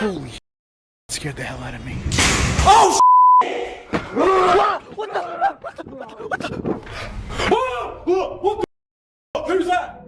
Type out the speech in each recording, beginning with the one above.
Holy shit. Scared the hell out of me. Oh What the? Who's that?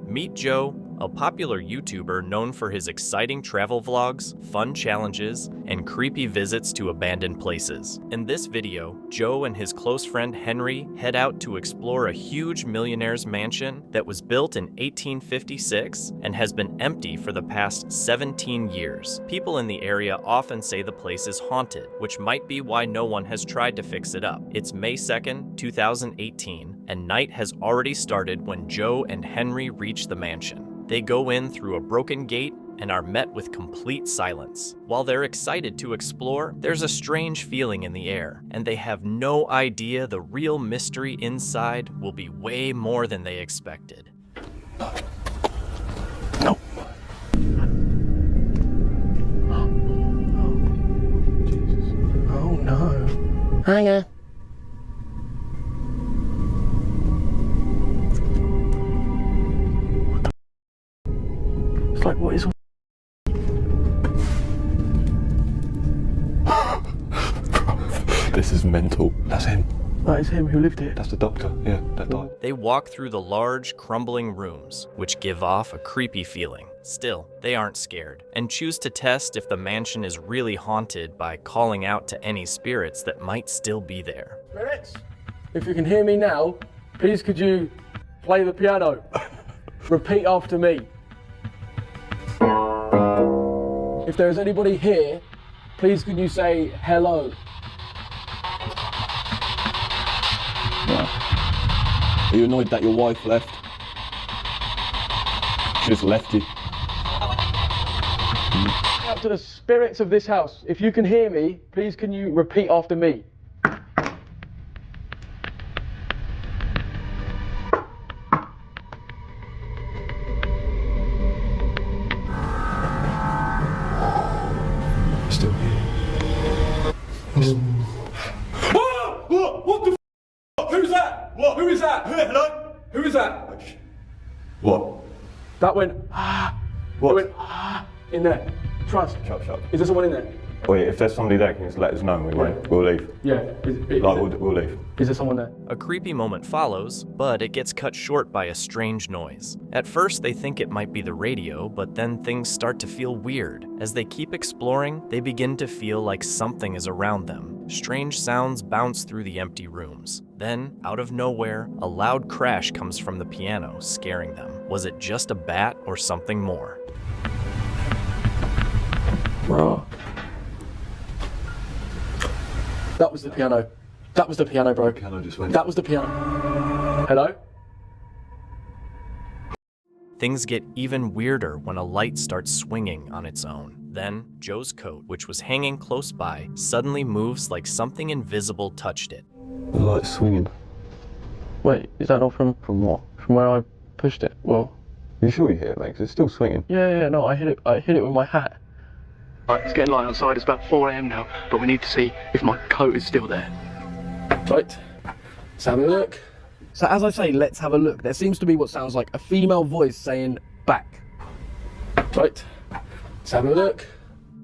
Meet Joe, a popular YouTuber known for his exciting travel vlogs, fun challenges, and creepy visits to abandoned places. In this video, Joe and his close friend Henry head out to explore a huge millionaire's mansion that was built in 1856 and has been empty for the past 17 years. People in the area often say the place is haunted, which might be why no one has tried to fix it up. It's May 2nd, 2018, and night has already started when Joe and Henry reach the mansion. They go in through a broken gate and are met with complete silence. While they're excited to explore, there's a strange feeling in the air, and they have no idea the real mystery inside will be way more than they expected. No. Jesus. Oh no. Hiya. It's like, what is all... This is mental. That's him. That is him who lived here. That's the doctor, yeah, that died. They walk through the large, crumbling rooms, which give off a creepy feeling. Still, they aren't scared, and choose to test if the mansion is really haunted by calling out to any spirits that might still be there. Spirits, if you can hear me now, please could you play the piano? Repeat after me. If there is anybody here, please could you say hello? Are you annoyed that your wife left? She just left you. Up to the spirits of this house. If you can hear me, please can you repeat after me? Still here. What the f***? Who's that? What? Who is that? Hello? Who is that? What? That went, What? It went, in there. Trust. Shut. Is there someone in there? Wait, if there's somebody there, can you just let us know and we'll leave? Yeah. We'll leave. Is there someone there? A creepy moment follows, but it gets cut short by a strange noise. At first, they think it might be the radio, but then things start to feel weird. As they keep exploring, they begin to feel like something is around them. Strange sounds bounce through the empty rooms. Then, out of nowhere, a loud crash comes from the piano, scaring them. Was it just a bat or something more? Bro. That was the piano. That was the piano, bro. The piano just went. That was the piano. Hello? Things get even weirder when a light starts swinging on its own. Then, Joe's coat, which was hanging close by, suddenly moves like something invisible touched it. The light's swinging. Wait, is that not from From what? from where I pushed it? Well, You sure you hear it, mate? 'Cause it's still swinging. yeah, no, I hit it with my hat. Right, it's getting light outside, it's about 4 AM now, but we need to see if my coat is still there. Right, let's have a look. So as I say, let's have a look. There seems to be what sounds like a female voice saying back. Right, let's have a look.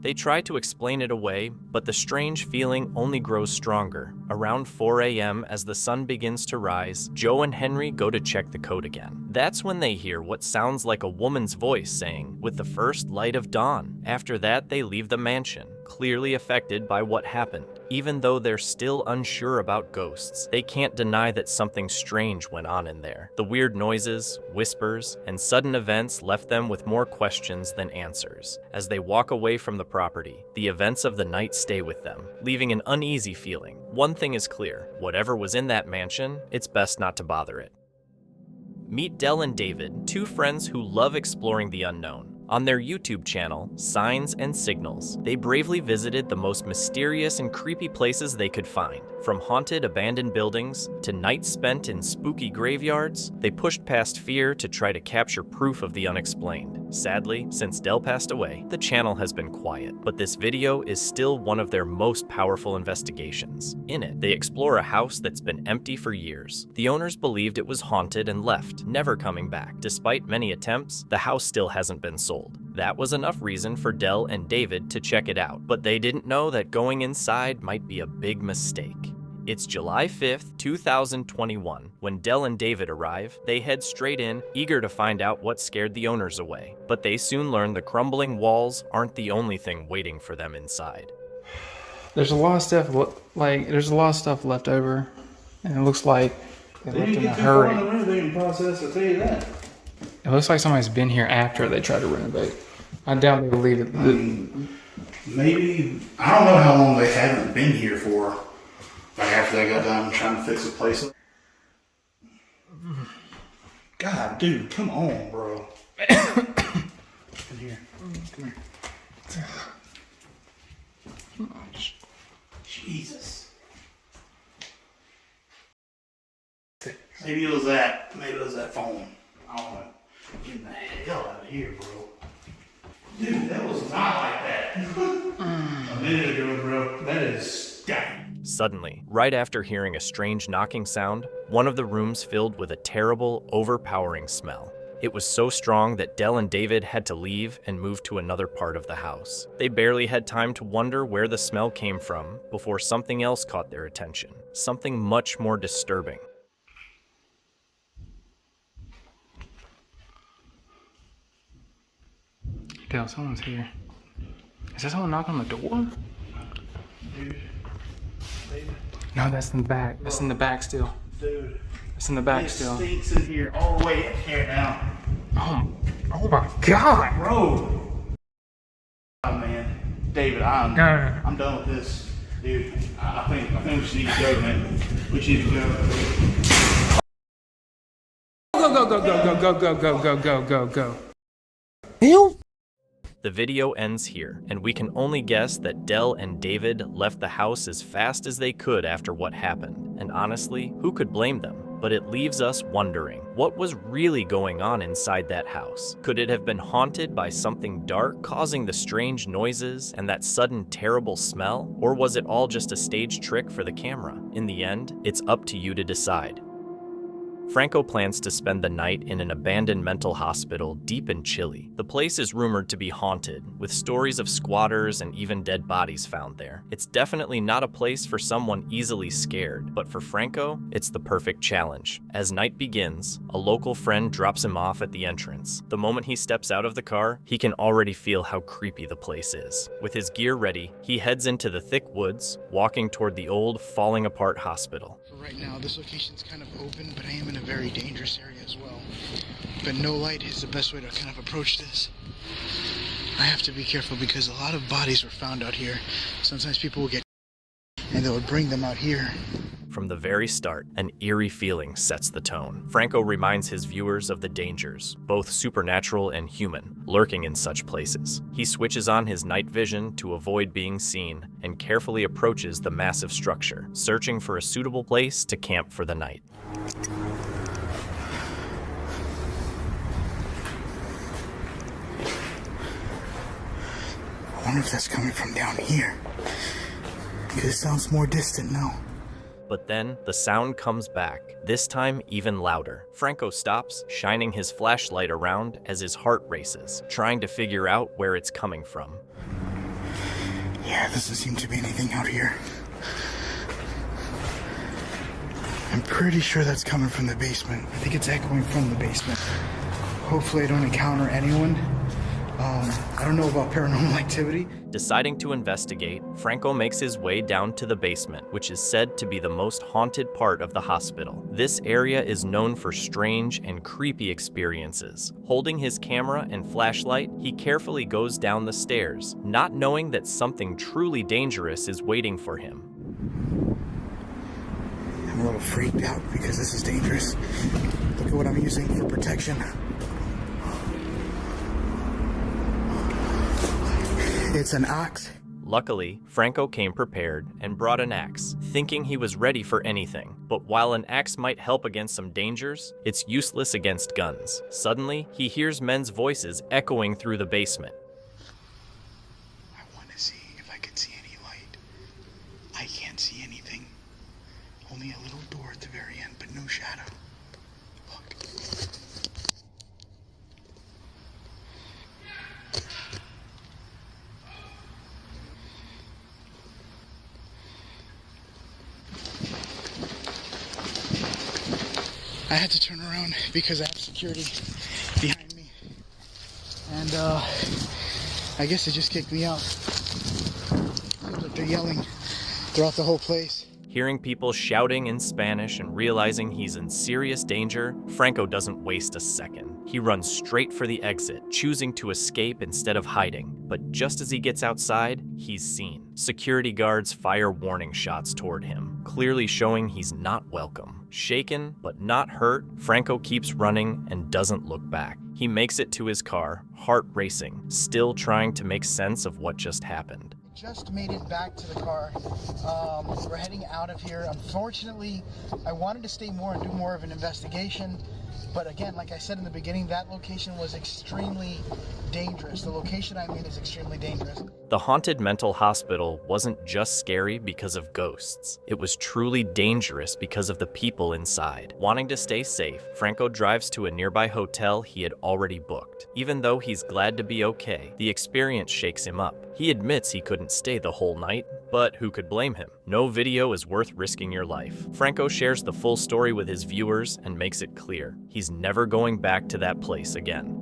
They try to explain it away, but the strange feeling only grows stronger. Around 4 AM, as the sun begins to rise, Joe and Henry go to check the code again. That's when they hear what sounds like a woman's voice saying, "With the first light of dawn." After that, they leave the mansion, clearly affected by what happened. Even though they're still unsure about ghosts, they can't deny that something strange went on in there. The weird noises, whispers, and sudden events left them with more questions than answers. As they walk away from the property, the events of the night stay with them, leaving an uneasy feeling. One thing is clear: whatever was in that mansion, it's best not to bother it. Meet Del and David, two friends who love exploring the unknown. On their YouTube channel, Signs and Signals, they bravely visited the most mysterious and creepy places they could find. From haunted abandoned buildings to nights spent in spooky graveyards, they pushed past fear to try to capture proof of the unexplained. Sadly, since Del passed away, the channel has been quiet, but this video is still one of their most powerful investigations. In it, they explore a house that's been empty for years. The owners believed it was haunted and left, never coming back. Despite many attempts, the house still hasn't been sold. That was enough reason for Del and David to check it out, but they didn't know that going inside might be a big mistake. It's July 5th, 2021. When Del and David arrive, they head straight in, eager to find out what scared the owners away. But they soon learn the crumbling walls aren't the only thing waiting for them inside. There's a lot of stuff, left over, and it looks like they left in a hurry. The renovating process, I'll tell you that. It looks like somebody's been here after they tried to renovate. I doubt they will leave it. Maybe, I don't know how long they haven't been here for. Like after they got done trying to fix the place up. God, dude, come on, bro. Come here. Come here. Jesus. Maybe it was that. Maybe it was that phone. I don't know. Get the hell out of here, bro. Dude, that was not like that. A minute ago, bro. That is stinking. Suddenly, right after hearing a strange knocking sound, one of the rooms filled with a terrible, overpowering smell. It was so strong that Del and David had to leave and move to another part of the house. They barely had time to wonder where the smell came from before something else caught their attention, something much more disturbing. Del, someone's here. Is there someone knocking on the door? Dude. No, that's in the back. That's in the back still. Dude. It's in the back It still. stinks in here all the way in here now. Oh my God. Bro. Oh, man. David, I'm done with this. Dude, I think we should need to go, man. We should need to go. Go. The video ends here, and we can only guess that Del and David left the house as fast as they could after what happened. And honestly, who could blame them? But it leaves us wondering, what was really going on inside that house? Could it have been haunted by something dark, causing the strange noises and that sudden terrible smell? Or was it all just a stage trick for the camera? In the end, it's up to you to decide. Franco plans to spend the night in an abandoned mental hospital deep in Chile. The place is rumored to be haunted, with stories of squatters and even dead bodies found there. It's definitely not a place for someone easily scared, but for Franco, it's the perfect challenge. As night begins, a local friend drops him off at the entrance. The moment he steps out of the car, he can already feel how creepy the place is. With his gear ready, he heads into the thick woods, walking toward the old, falling-apart hospital. For right now, this location's kind of open, but I am in a very dangerous area as well. But no light is the best way to kind of approach this. I have to be careful because a lot of bodies were found out here. Sometimes people will get and they would bring them out here. From the very start, an eerie feeling sets the tone. Franco reminds his viewers of the dangers, both supernatural and human, lurking in such places. He switches on his night vision to avoid being seen and carefully approaches the massive structure, searching for a suitable place to camp for the night. I wonder if that's coming from down here. Because it sounds more distant now. But then, the sound comes back, this time even louder. Franco stops, shining his flashlight around as his heart races, trying to figure out where it's coming from. Yeah, there doesn't seem to be anything out here. I'm pretty sure that's coming from the basement. I think it's echoing from the basement. Hopefully I don't encounter anyone. I don't know about paranormal activity. Deciding to investigate, Franco makes his way down to the basement, which is said to be the most haunted part of the hospital. This area is known for strange and creepy experiences. Holding his camera and flashlight, he carefully goes down the stairs, not knowing that something truly dangerous is waiting for him. I'm a little freaked out because this is dangerous. Look at what I'm using for protection. It's an axe. Luckily, Franco came prepared and brought an axe, thinking he was ready for anything. But while an axe might help against some dangers, it's useless against guns. Suddenly, he hears men's voices echoing through the basement. I want to see if I could see any light. I can't see anything. Only a little door at the very end, but no shadow. Look. I had to turn around because I have security behind me. And I guess they just kicked me out. Seems like they're yelling throughout the whole place. Hearing people shouting in Spanish and realizing he's in serious danger, Franco doesn't waste a second. He runs straight for the exit, choosing to escape instead of hiding. But just as he gets outside, he's seen. Security guards fire warning shots toward him, clearly showing he's not welcome. Shaken, but not hurt, Franco keeps running and doesn't look back. He makes it to his car, heart racing, still trying to make sense of what just happened. Just made it back to the car. We're heading out of here. Unfortunately, I wanted to stay more and do more of an investigation. But again, like I said in the beginning, that location was extremely dangerous. The location I'm in is extremely dangerous. The haunted mental hospital wasn't just scary because of ghosts. It was truly dangerous because of the people inside. Wanting to stay safe, Franco drives to a nearby hotel he had already booked. Even though he's glad to be okay, the experience shakes him up. He admits he couldn't stay the whole night, but who could blame him? No video is worth risking your life. Franco shares the full story with his viewers and makes it clear he's never going back to that place again.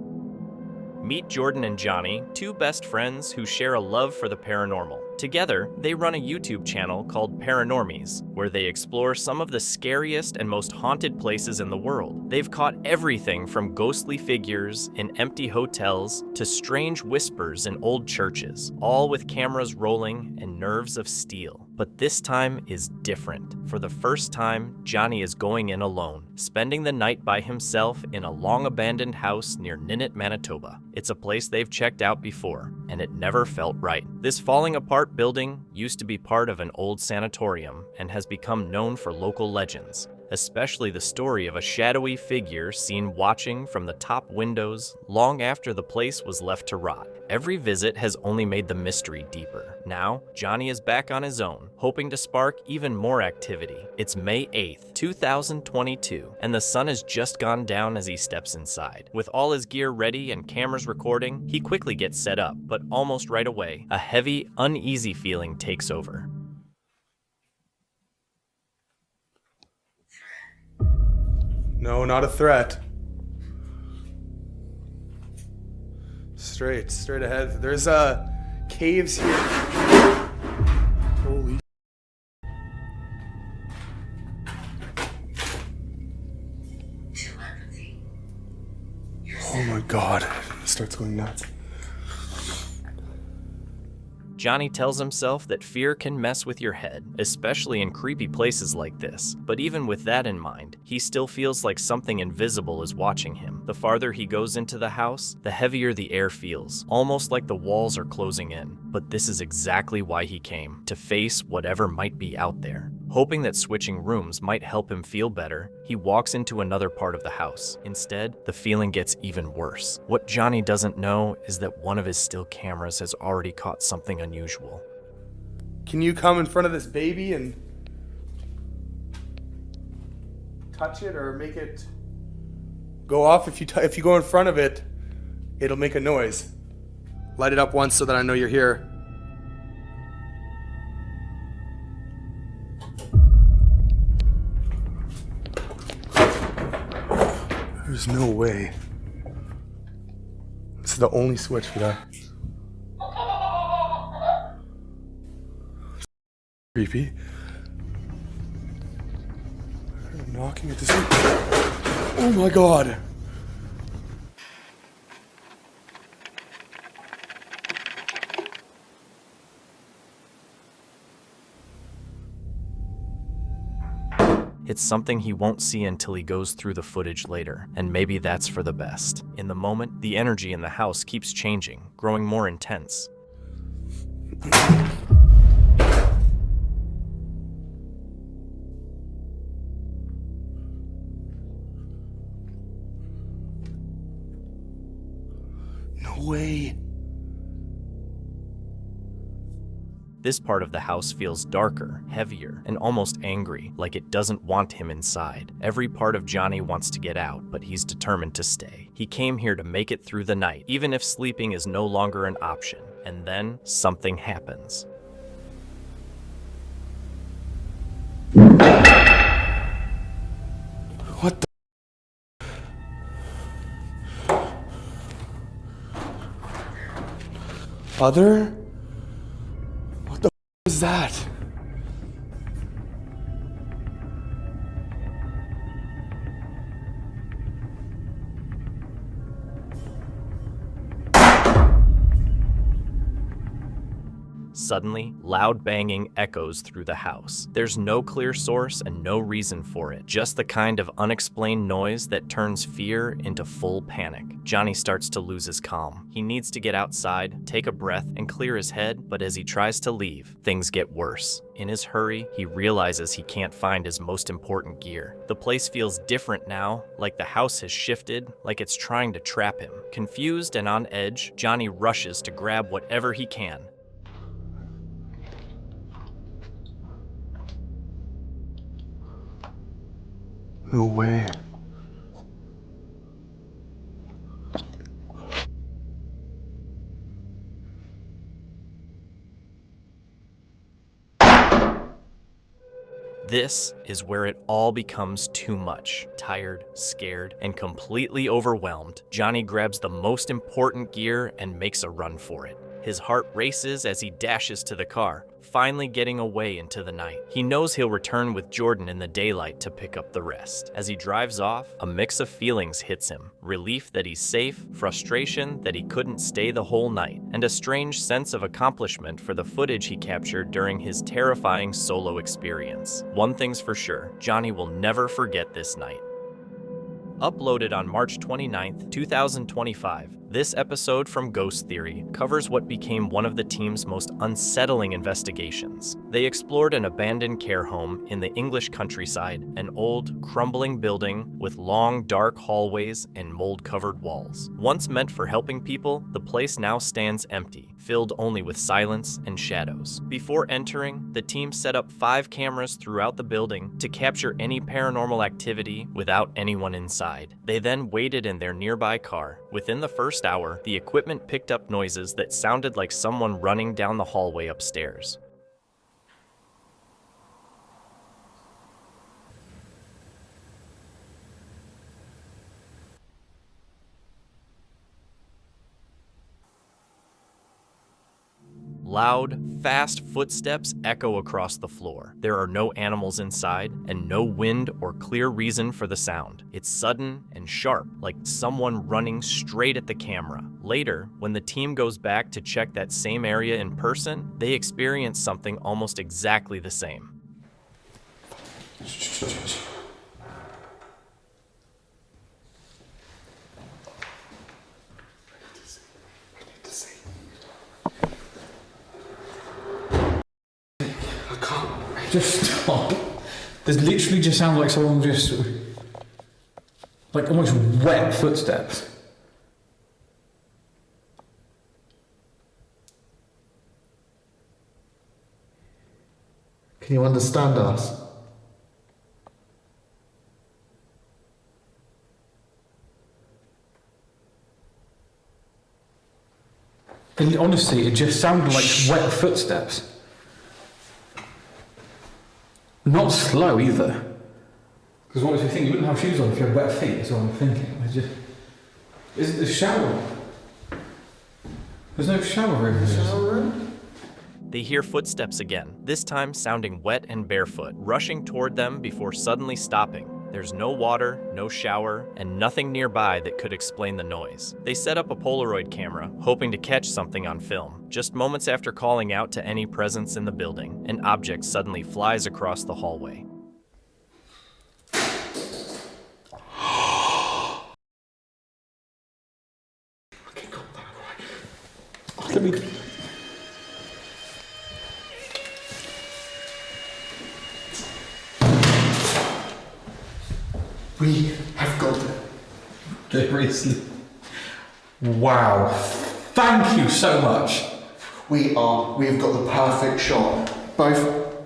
Meet Jordan and Johnny, two best friends who share a love for the paranormal. Together, they run a YouTube channel called Paranormies, where they explore some of the scariest and most haunted places in the world. They've caught everything from ghostly figures in empty hotels to strange whispers in old churches, all with cameras rolling and nerves of steel. But this time is different. For the first time, Johnny is going in alone, spending the night by himself in a long-abandoned house near Ninit, Manitoba. It's a place they've checked out before, and it never felt right. This falling-apart building used to be part of an old sanatorium and has become known for local legends, especially the story of a shadowy figure seen watching from the top windows long after the place was left to rot. Every visit has only made the mystery deeper. Now, Johnny is back on his own, hoping to spark even more activity. It's May 8th, 2022, and the sun has just gone down as he steps inside. With all his gear ready and cameras recording, he quickly gets set up, but almost right away, a heavy, uneasy feeling takes over. No, not a threat. Straight ahead. There's caves here. Holy. Oh my god. It starts going nuts. Johnny tells himself that fear can mess with your head, especially in creepy places like this. But even with that in mind, he still feels like something invisible is watching him. The farther he goes into the house, the heavier the air feels, almost like the walls are closing in. But this is exactly why he came, to face whatever might be out there. Hoping that switching rooms might help him feel better, he walks into another part of the house. Instead, the feeling gets even worse. What Johnny doesn't know is that one of his still cameras has already caught something unusual. Can you come in front of this baby and touch it or make it go off? If you go in front of it, it'll make a noise. Light it up once so that I know you're here. There's no way. This is the only switch for that. Creepy. I'm knocking at this. Oh my god. It's something he won't see until he goes through the footage later, and maybe that's for the best. In the moment, the energy in the house keeps changing, growing more intense. No way. This part of the house feels darker, heavier, and almost angry, like it doesn't want him inside. Every part of Johnny wants to get out, but he's determined to stay. He came here to make it through the night, even if sleeping is no longer an option. And then, something happens. What the? Other? What the is that? Suddenly, loud banging echoes through the house. There's no clear source and no reason for it, just the kind of unexplained noise that turns fear into full panic. Johnny starts to lose his calm. He needs to get outside, take a breath, and clear his head, but as he tries to leave, things get worse. In his hurry, he realizes he can't find his most important gear. The place feels different now, like the house has shifted, like it's trying to trap him. Confused and on edge, Johnny rushes to grab whatever he can. No way. This is where it all becomes too much. Tired, scared, and completely overwhelmed, Johnny grabs the most important gear and makes a run for it. His heart races as he dashes to the car, finally getting away into the night. He knows he'll return with Jordan in the daylight to pick up the rest. As he drives off, a mix of feelings hits him. Relief that he's safe, frustration that he couldn't stay the whole night, and a strange sense of accomplishment for the footage he captured during his terrifying solo experience. One thing's for sure, Johnny will never forget this night. Uploaded on March 29, 2025, this episode from Ghost Theory covers what became one of the team's most unsettling investigations. They explored an abandoned care home in the English countryside, an old, crumbling building with long, dark hallways and mold-covered walls. Once meant for helping people, the place now stands empty, filled only with silence and shadows. Before entering, the team set up 5 cameras throughout the building to capture any paranormal activity without anyone inside. They then waited in their nearby car. Within the first hour, the equipment picked up noises that sounded like someone running down the hallway upstairs. Loud, fast footsteps echo across the floor. There are no animals inside, and no wind or clear reason for the sound. It's sudden and sharp, like someone running straight at the camera. Later, when the team goes back to check that same area in person, they experience something almost exactly the same. Just stop. There's literally just sounds like someone just, like almost wet footsteps. Can you understand us? And honestly, it just sounded like wet footsteps. Not slow either. Because what was you thinking? You wouldn't have shoes on if you had wet feet, is what I'm thinking. Is it the shower? There's no shower room. They hear footsteps again, this time sounding wet and barefoot, rushing toward them before suddenly stopping. There's no water, no shower, and nothing nearby that could explain the noise. They set up a Polaroid camera, hoping to catch something on film. Just moments after calling out to any presence in the building, an object suddenly flies across the hallway. Let me... We have got it. Seriously. Wow. Thank you so much. We've got the perfect shot. Both.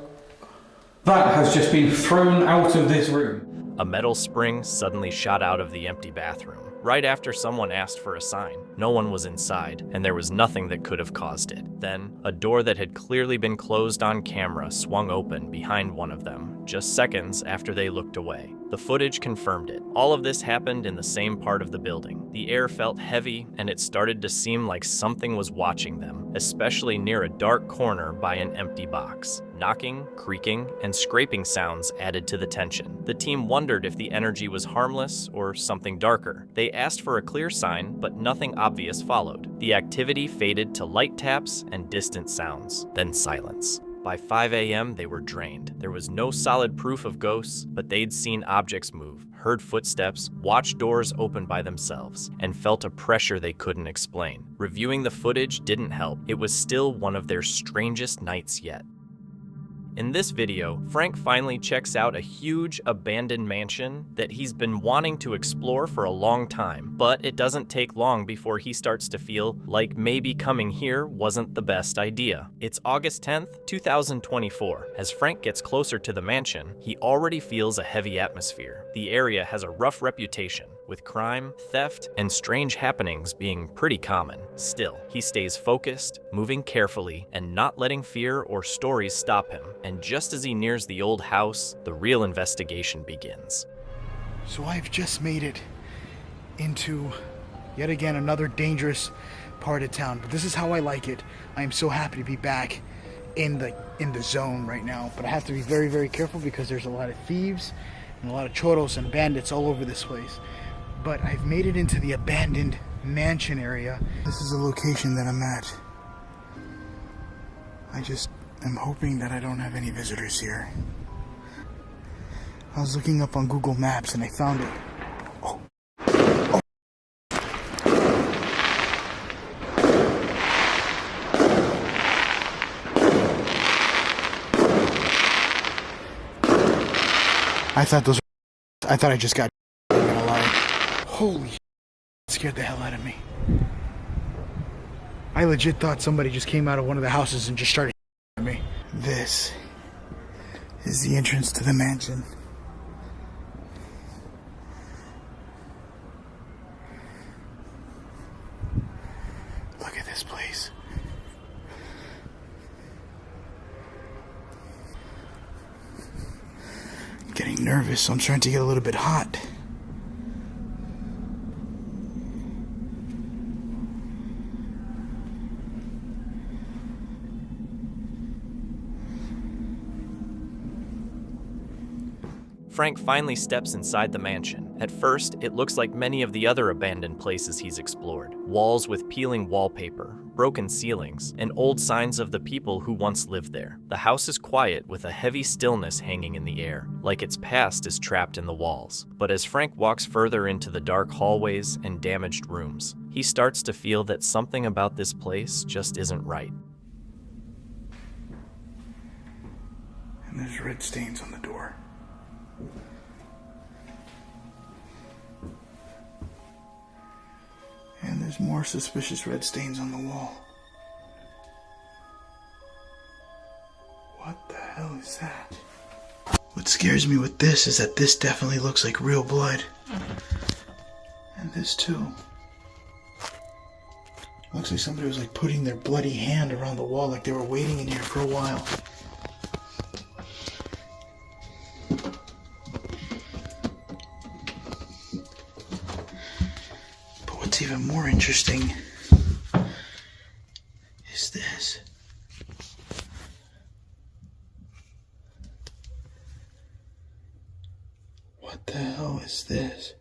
That has just been thrown out of this room. A metal spring suddenly shot out of the empty bathroom. Right after someone asked for a sign, no one was inside, and there was nothing that could have caused it. Then, a door that had clearly been closed on camera swung open behind one of them, just seconds after they looked away. The footage confirmed it. All of this happened in the same part of the building. The air felt heavy, and it started to seem like something was watching them, especially near a dark corner by an empty box. Knocking, creaking, and scraping sounds added to the tension. The team wondered if the energy was harmless or something darker. They asked for a clear sign, but nothing obvious followed. The activity faded to light taps and distant sounds, then silence. By 5 a.m., they were drained. There was no solid proof of ghosts, but they'd seen objects move, heard footsteps, watched doors open by themselves, and felt a pressure they couldn't explain. Reviewing the footage didn't help. It was still one of their strangest nights yet. In this video, Frank finally checks out a huge abandoned mansion that he's been wanting to explore for a long time, but it doesn't take long before he starts to feel like maybe coming here wasn't the best idea. It's August 10th, 2024. As Frank gets closer to the mansion, he already feels a heavy atmosphere. The area has a rough reputation, with crime, theft, and strange happenings being pretty common. Still, he stays focused, moving carefully, and not letting fear or stories stop him. And just as he nears the old house, the real investigation begins. So I've just made it into, yet again, another dangerous part of town. But this is how I like it. I am so happy to be back in the zone right now. But I have to be very, very careful because there's a lot of thieves and a lot of choros and bandits all over this place. But I've made it into the abandoned mansion area. This is the location that I'm at. I'm hoping that I don't have any visitors here. I was looking up on Google Maps and I found it. Oh. I thought I just got. I'm gonna lie. Holy shit, it scared the hell out of me. I legit thought somebody just came out of one of the houses and just started at me. This is the entrance to the mansion. Look at this place. I'm getting nervous, so I'm starting to get a little bit hot. Frank finally steps inside the mansion. At first, it looks like many of the other abandoned places he's explored. Walls with peeling wallpaper, broken ceilings, and old signs of the people who once lived there. The house is quiet with a heavy stillness hanging in the air, like its past is trapped in the walls. But as Frank walks further into the dark hallways and damaged rooms, he starts to feel that something about this place just isn't right. And there's red stains on the door. And there's more suspicious red stains on the wall. What the hell is that? What scares me with this is that this definitely looks like real blood. And this too. Looks like somebody was like putting their bloody hand around the wall, like they were waiting in here for a while. What's even more interesting is this. What the hell is this?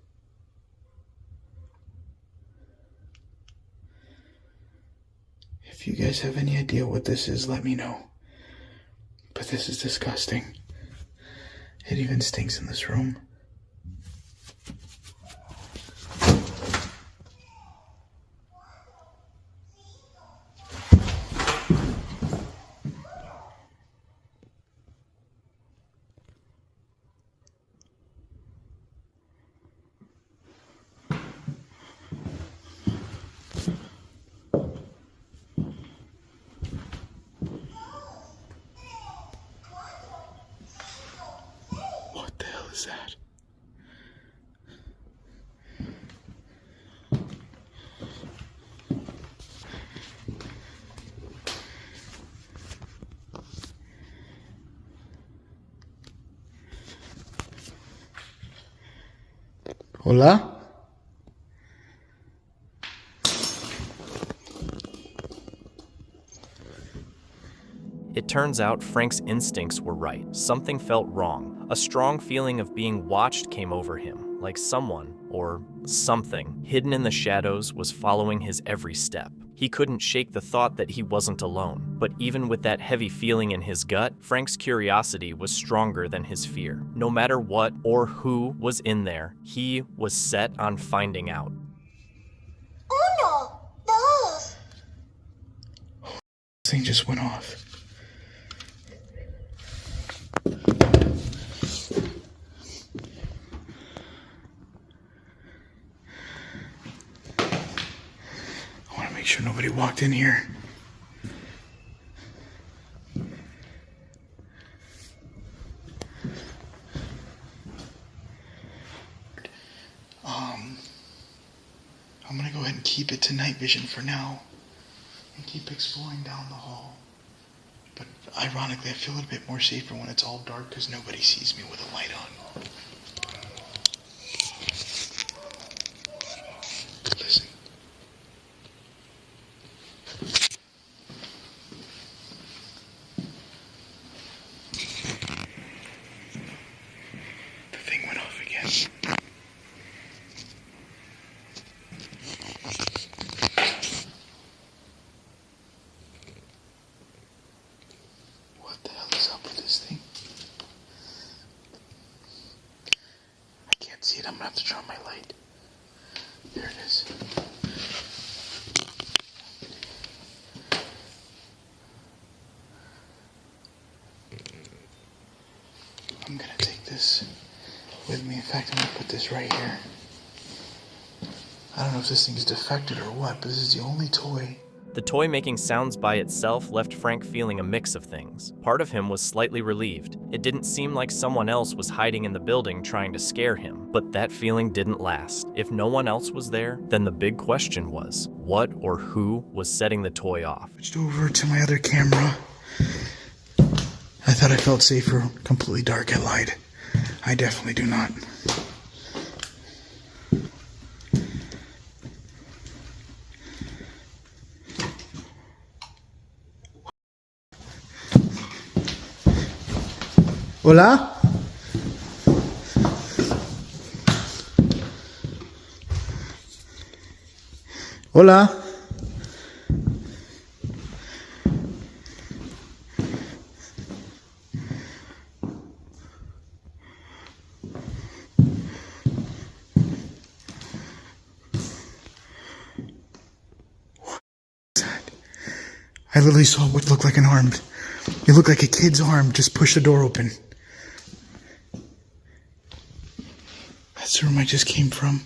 If you guys have any idea what this is, let me know. But this is disgusting. It even stinks in this room. Is that? Hola? It turns out Frank's instincts were right. Something felt wrong. A strong feeling of being watched came over him, like someone, or something, hidden in the shadows was following his every step. He couldn't shake the thought that he wasn't alone. But even with that heavy feeling in his gut, Frank's curiosity was stronger than his fear. No matter what or who was in there, he was set on finding out. Uno, dos. This thing just went off. I want to make sure nobody walked in here. I'm gonna go ahead and keep it to night vision for now and keep exploring down the hall. But ironically, I feel a little bit more safer when it's all dark because nobody sees me with a light on. Listen. The thing went off again. What the hell is up with this thing? I can't see it. I'm gonna have to turn on my light. There it is. I'm gonna take this with me. In fact, I'm gonna put this right here. I don't know if this thing is defected or what, but this is the only toy. The toy making sounds by itself left Frank feeling a mix of things. Part of him was slightly relieved. It didn't seem like someone else was hiding in the building trying to scare him, but that feeling didn't last. If no one else was there, then the big question was, what or who was setting the toy off? Switched over to my other camera. I thought I felt safer. Completely dark. I lied. I definitely do not. Hola? Hola? I literally saw what looked like an arm. It looked like a kid's arm just pushed the door open. That's the room I just came from.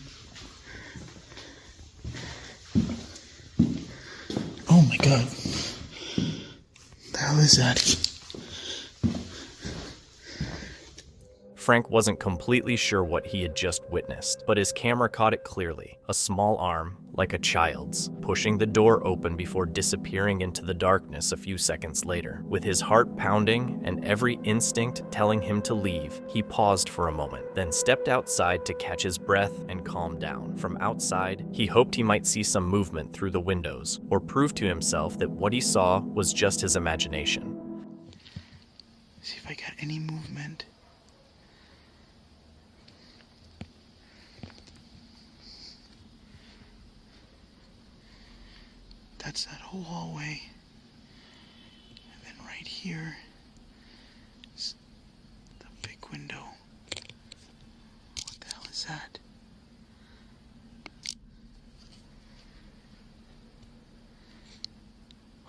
Oh my god. The hell is that? Frank wasn't completely sure what he had just witnessed, but his camera caught it clearly. A small arm, like a child's, pushing the door open before disappearing into the darkness a few seconds later. With his heart pounding and every instinct telling him to leave, he paused for a moment, then stepped outside to catch his breath and calm down. From outside, he hoped he might see some movement through the windows, or prove to himself that what he saw was just his imagination. See if I got any movement. That's that whole hallway. And then right here is the big window. What the hell is that?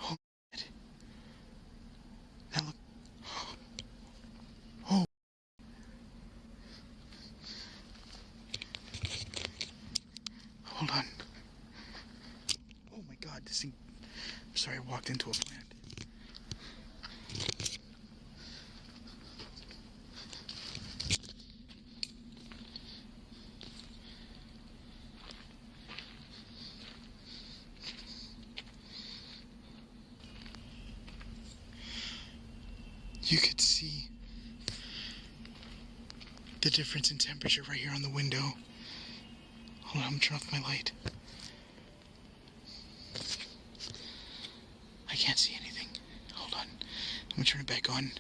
Oh, shit. That look. Oh. Hold on. Oh my god, this thing. I'm sorry, I walked into a plant. You could see the difference in temperature right here on the window. Hold on, I'm gonna turn off my light. I can't see anything. Hold on. I'm gonna turn it back on.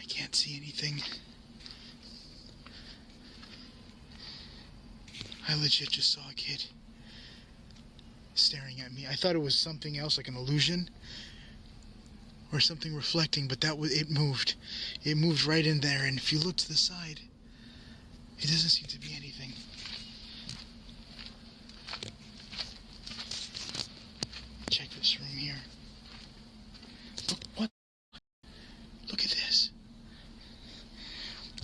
I can't see anything. I legit just saw a kid staring at me. I thought it was something else, like an illusion or something reflecting, but it moved. It moved right in there, and if you look to the side, it doesn't seem to be anything. Check this room here. Look, what? Look at this.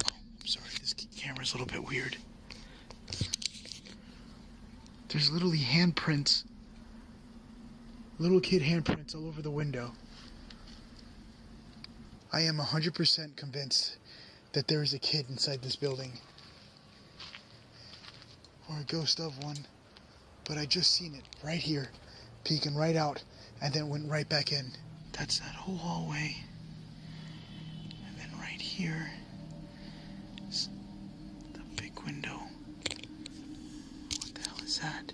Oh, I'm sorry, this camera's a little bit weird. There's literally handprints, little kid handprints all over the window. I am 100% convinced that there is a kid inside this building. Or a ghost of one. But I just seen it right here, peeking right out, and then went right back in. That's that whole hallway. And then right here is the big window. What the hell is that?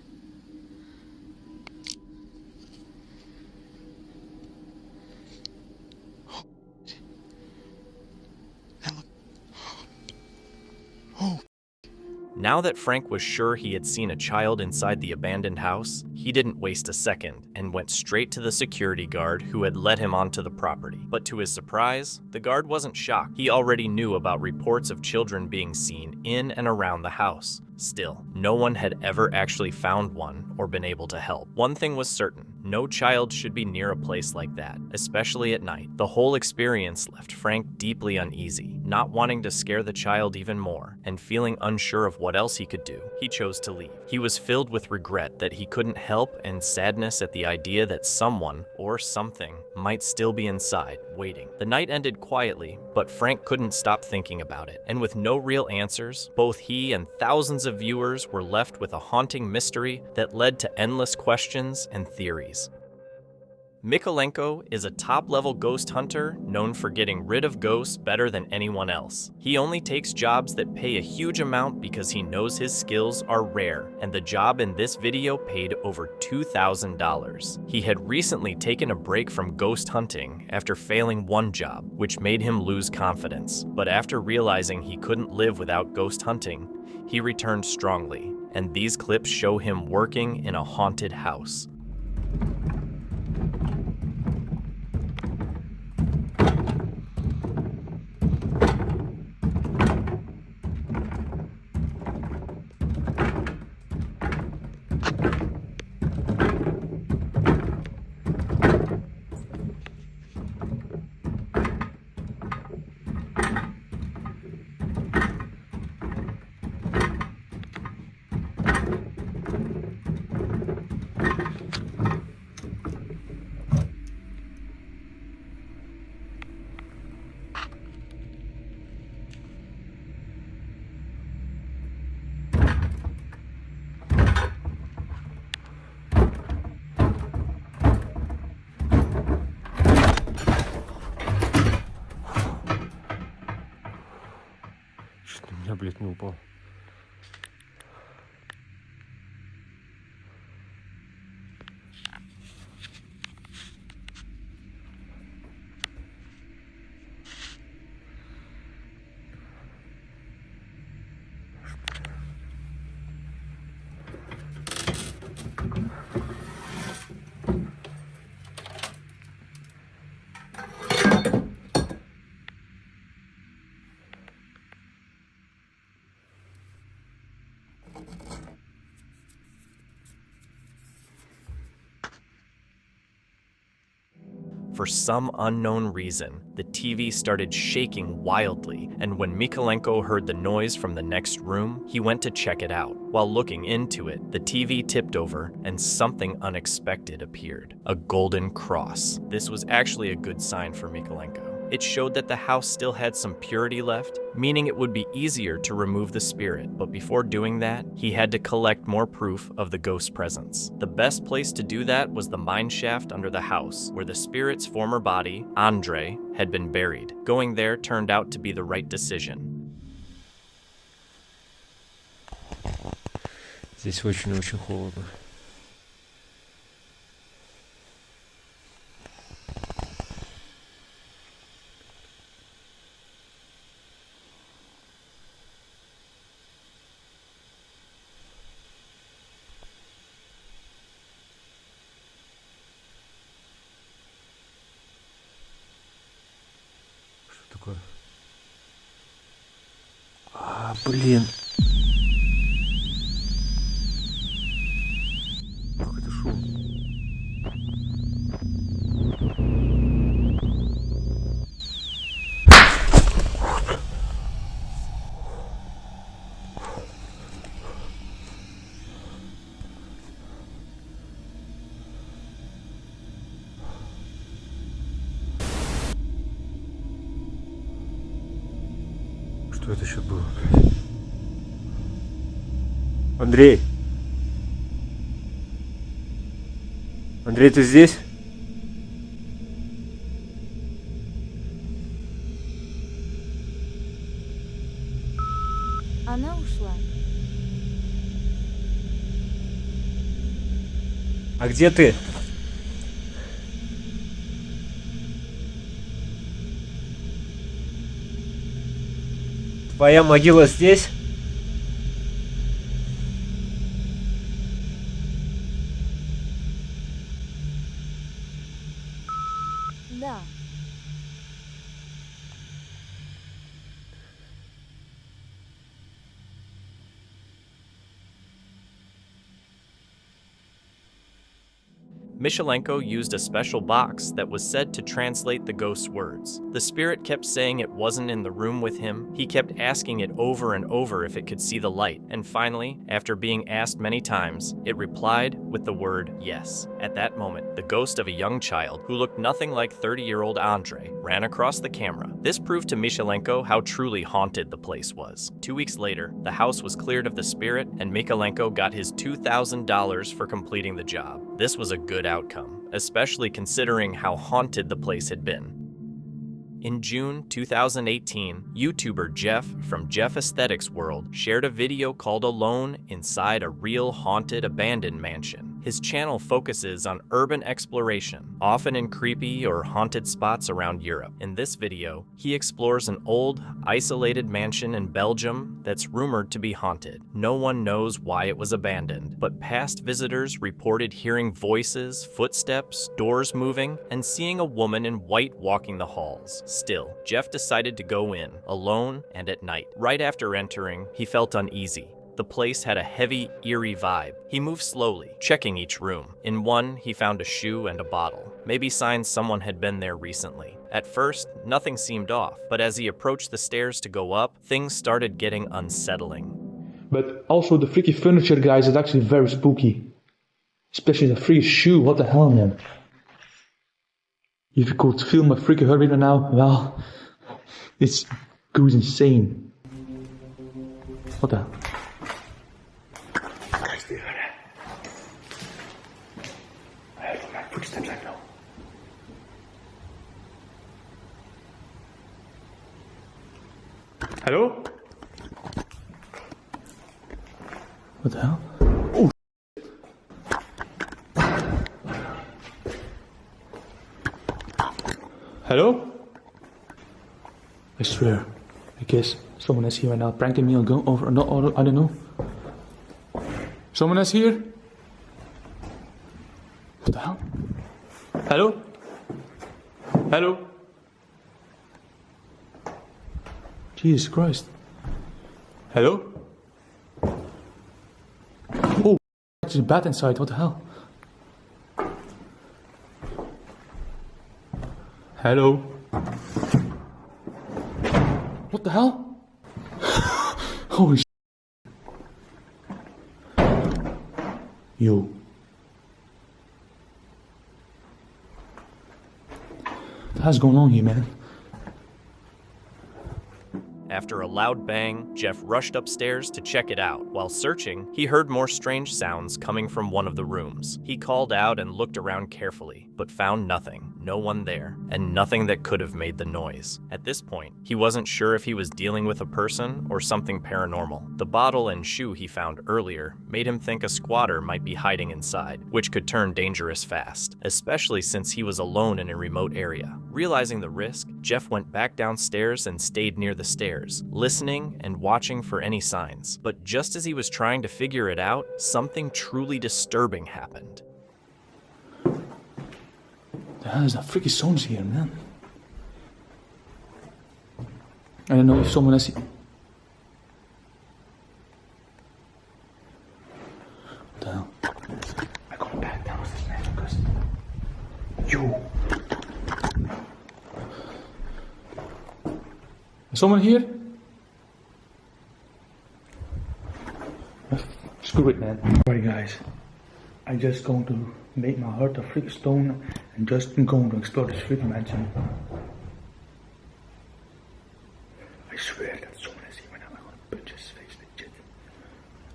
Now that Frank was sure he had seen a child inside the abandoned house, he didn't waste a second and went straight to the security guard who had led him onto the property. But to his surprise, the guard wasn't shocked. He already knew about reports of children being seen in and around the house. Still, no one had ever actually found one or been able to help. One thing was certain, no child should be near a place like that, especially at night. The whole experience left Frank deeply uneasy, not wanting to scare the child even more, and feeling unsure of what else he could do. He chose to leave. He was filled with regret that he couldn't help and sadness at the idea that someone or something might still be inside, waiting. The night ended quietly, but Frank couldn't stop thinking about it. And with no real answers, both he and thousands of viewers were left with a haunting mystery that led to endless questions and theories. Mikolenko is a top-level ghost hunter known for getting rid of ghosts better than anyone else. He only takes jobs that pay a huge amount because he knows his skills are rare, and the job in this video paid over $2,000. He had recently taken a break from ghost hunting after failing one job, which made him lose confidence. But after realizing he couldn't live without ghost hunting, he returned strongly, and these clips show him working in a haunted house. У меня, блядь, не упал. For some unknown reason, the TV started shaking wildly, and when Mikolenko heard the noise from the next room, he went to check it out. While looking into it, the TV tipped over and something unexpected appeared. A golden cross. This was actually a good sign for Mikolenko. It showed that the house still had some purity left, meaning it would be easier to remove the spirit, but before doing that, he had to collect more proof of the ghost presence. The best place to do that was the mine shaft under the house, where the spirit's former body, Andre, had been buried. Going there turned out to be the right decision. Здесь очень-очень холодно. Что такое? Блин. Какой-то шум. Что это сейчас было? Андрей! Андрей, ты здесь? Она ушла. А где ты? Твоя могила здесь? Да. Michelenko used a special box that was said to translate the ghost's words. The spirit kept saying it wasn't in the room with him. He kept asking it over and over if it could see the light. And finally, after being asked many times, it replied with the word yes. At that moment, the ghost of a young child who looked nothing like 30-year-old Andre ran across the camera. This proved to Michelenko how truly haunted the place was. 2 weeks later, the house was cleared of the spirit and Michelenko got his $2,000 for completing the job. This was a good outcome, especially considering how haunted the place had been. In June 2018, YouTuber Jeff from Jeff Aesthetics World shared a video called Alone Inside a Real Haunted Abandoned Mansion. His channel focuses on urban exploration, often in creepy or haunted spots around Europe. In this video, he explores an old, isolated mansion in Belgium that's rumored to be haunted. No one knows why it was abandoned, but past visitors reported hearing voices, footsteps, doors moving, and seeing a woman in white walking the halls. Still, Jeff decided to go in, alone and at night. Right after entering, he felt uneasy. The place had a heavy, eerie vibe. He moved slowly, checking each room. In one, he found a shoe and a bottle, maybe signs someone had been there recently. At first, nothing seemed off, but as he approached the stairs to go up, things started getting unsettling. But also the freaky furniture, guys, is actually very spooky. Especially the free shoe, what the hell, man? If you could feel my freaky heart right now, well, it goes insane. What the hell? Guys, do you hear that? I heard my footsteps, I know. Hello? What the hell? Oh, hello? I swear, I guess someone is here right now pranking me or going over, no, or, I don't know. Someone is here? What the hell? Hello? Hello? Jesus Christ. Hello? Oh, there's a bat inside, what the hell? Hello? What the hell? Holy shit. Yo. What the hell's going on here, man? After a loud bang, Jeff rushed upstairs to check it out. While searching, he heard more strange sounds coming from one of the rooms. He called out and looked around carefully, but found nothing. no one there, and nothing that could have made the noise. At this point, he wasn't sure if he was dealing with a person or something paranormal. The bottle and shoe he found earlier made him think a squatter might be hiding inside, which could turn dangerous fast, especially since he was alone in a remote area. Realizing the risk, Jeff went back downstairs and stayed near the stairs, listening and watching for any signs. But just as he was trying to figure it out, something truly disturbing happened. The hell is that freaky sounds here, man? I don't know if someone has... What the hell? I'm going back downstairs, man, because... You! Is someone here? Screw it, man. Alright, guys. I'm just going to make my heart a freaking stone and just going to explore this freaking mansion. I swear that someone is here right now. I'm gonna punch his face, legit.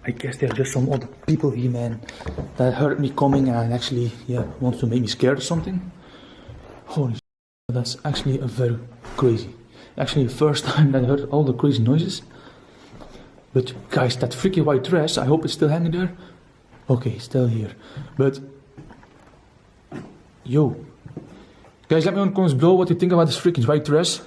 I guess there are just some other people here, man, that heard me coming and actually, wants to make me scared or something. Holy shit, that's actually a very crazy. Actually, the first time that I heard all the crazy noises. But guys, that freaky white dress, I hope it's still hanging there. Okay, still here. But yo, guys, let me know in the comments below what you think about this freaking white dress.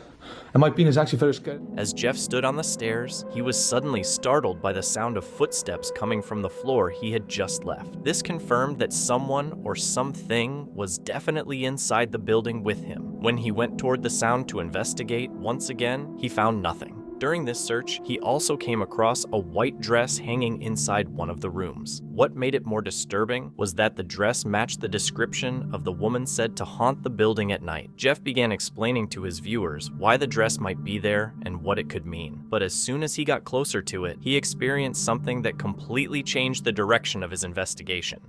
And my penis is actually very scared. As Jeff stood on the stairs, he was suddenly startled by the sound of footsteps coming from the floor he had just left. This confirmed that someone or something was definitely inside the building with him. When he went toward the sound to investigate, once again, he found nothing. During this search, he also came across a white dress hanging inside one of the rooms. What made it more disturbing was that the dress matched the description of the woman said to haunt the building at night. Jeff began explaining to his viewers why the dress might be there and what it could mean. But as soon as he got closer to it, he experienced something that completely changed the direction of his investigation.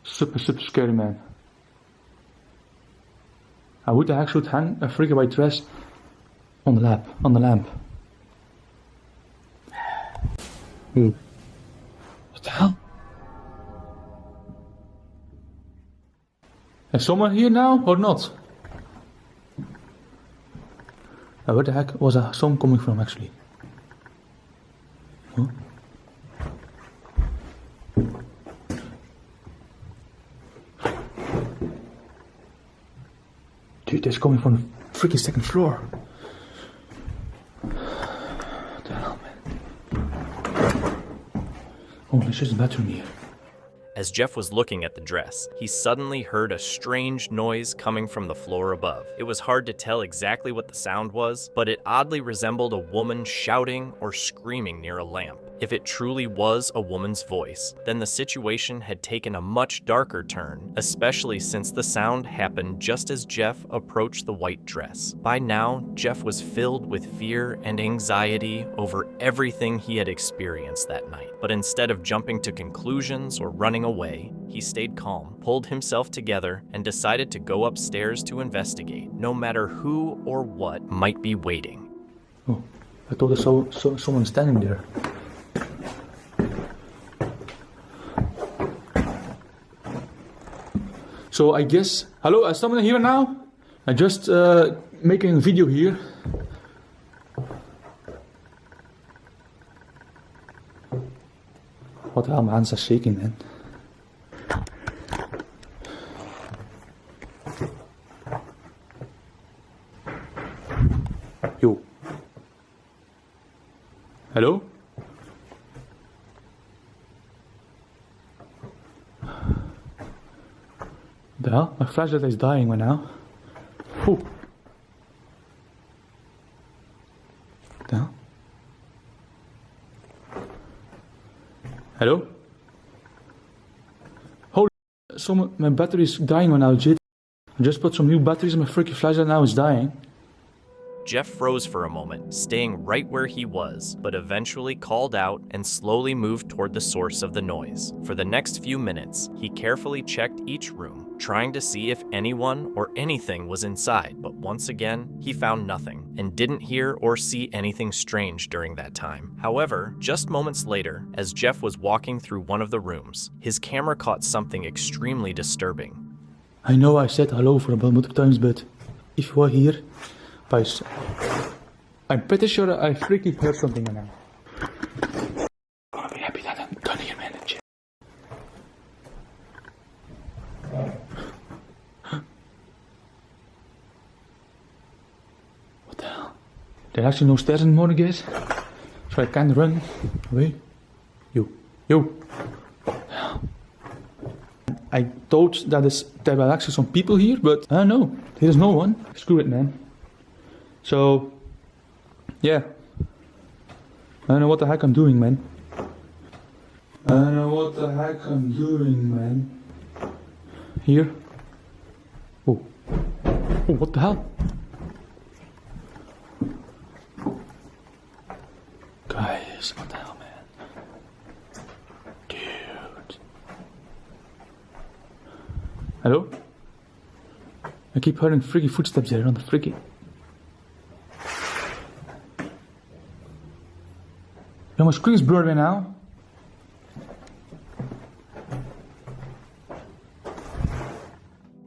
Super scary, man. I would actually hang a freaking white dress on the lamp. What the hell? Is someone here now or not? Where the heck was that sound coming from actually? Huh? Dude, that's coming from the freaking second floor. What the hell, man? Oh, there's just a bathroom here. As Jeff was looking at the dress, he suddenly heard a strange noise coming from the floor above. It was hard to tell exactly what the sound was, but it oddly resembled a woman shouting or screaming near a lamp. If it truly was a woman's voice, then the situation had taken a much darker turn, especially since the sound happened just as Jeff approached the white dress. By now, Jeff was filled with fear and anxiety over everything he had experienced that night. But instead of jumping to conclusions or running away, he stayed calm, pulled himself together, and decided to go upstairs to investigate, no matter who or what might be waiting. Oh, I thought I saw someone standing there. So I guess, hello, is someone here now? I'm just making a video here. What the hell, my hands are shaking, man. Yo. Hello? The hell? My flashlight is dying right now. Whew. The hell? Hello? Holy shit, my battery is dying right now, legit. I just put some new batteries in my freaking flashlight, now it's dying. Jeff froze for a moment, staying right where he was, but eventually called out and slowly moved toward the source of the noise. For the next few minutes, he carefully checked each room, trying to see if anyone or anything was inside, but once again, he found nothing, and didn't hear or see anything strange during that time. However, just moments later, as Jeff was walking through one of the rooms, his camera caught something extremely disturbing. I know I said hello for about multiple times, but if you are here, guys, I'm pretty sure I freaking heard something now. I'm gonna be happy that I'm done here, man. What the hell? There are actually no stairs anymore, I guess. So I can't run away. Yo. I thought that there were actually some people here, but I don't know. There's no one. Screw it, man. So, yeah. I don't know what the heck I'm doing, man. Here. Oh, what the hell? Guys, what the hell, man? Dude. Hello? I keep hearing freaky footsteps there on the freaky. Yo, my screen's blurred right now.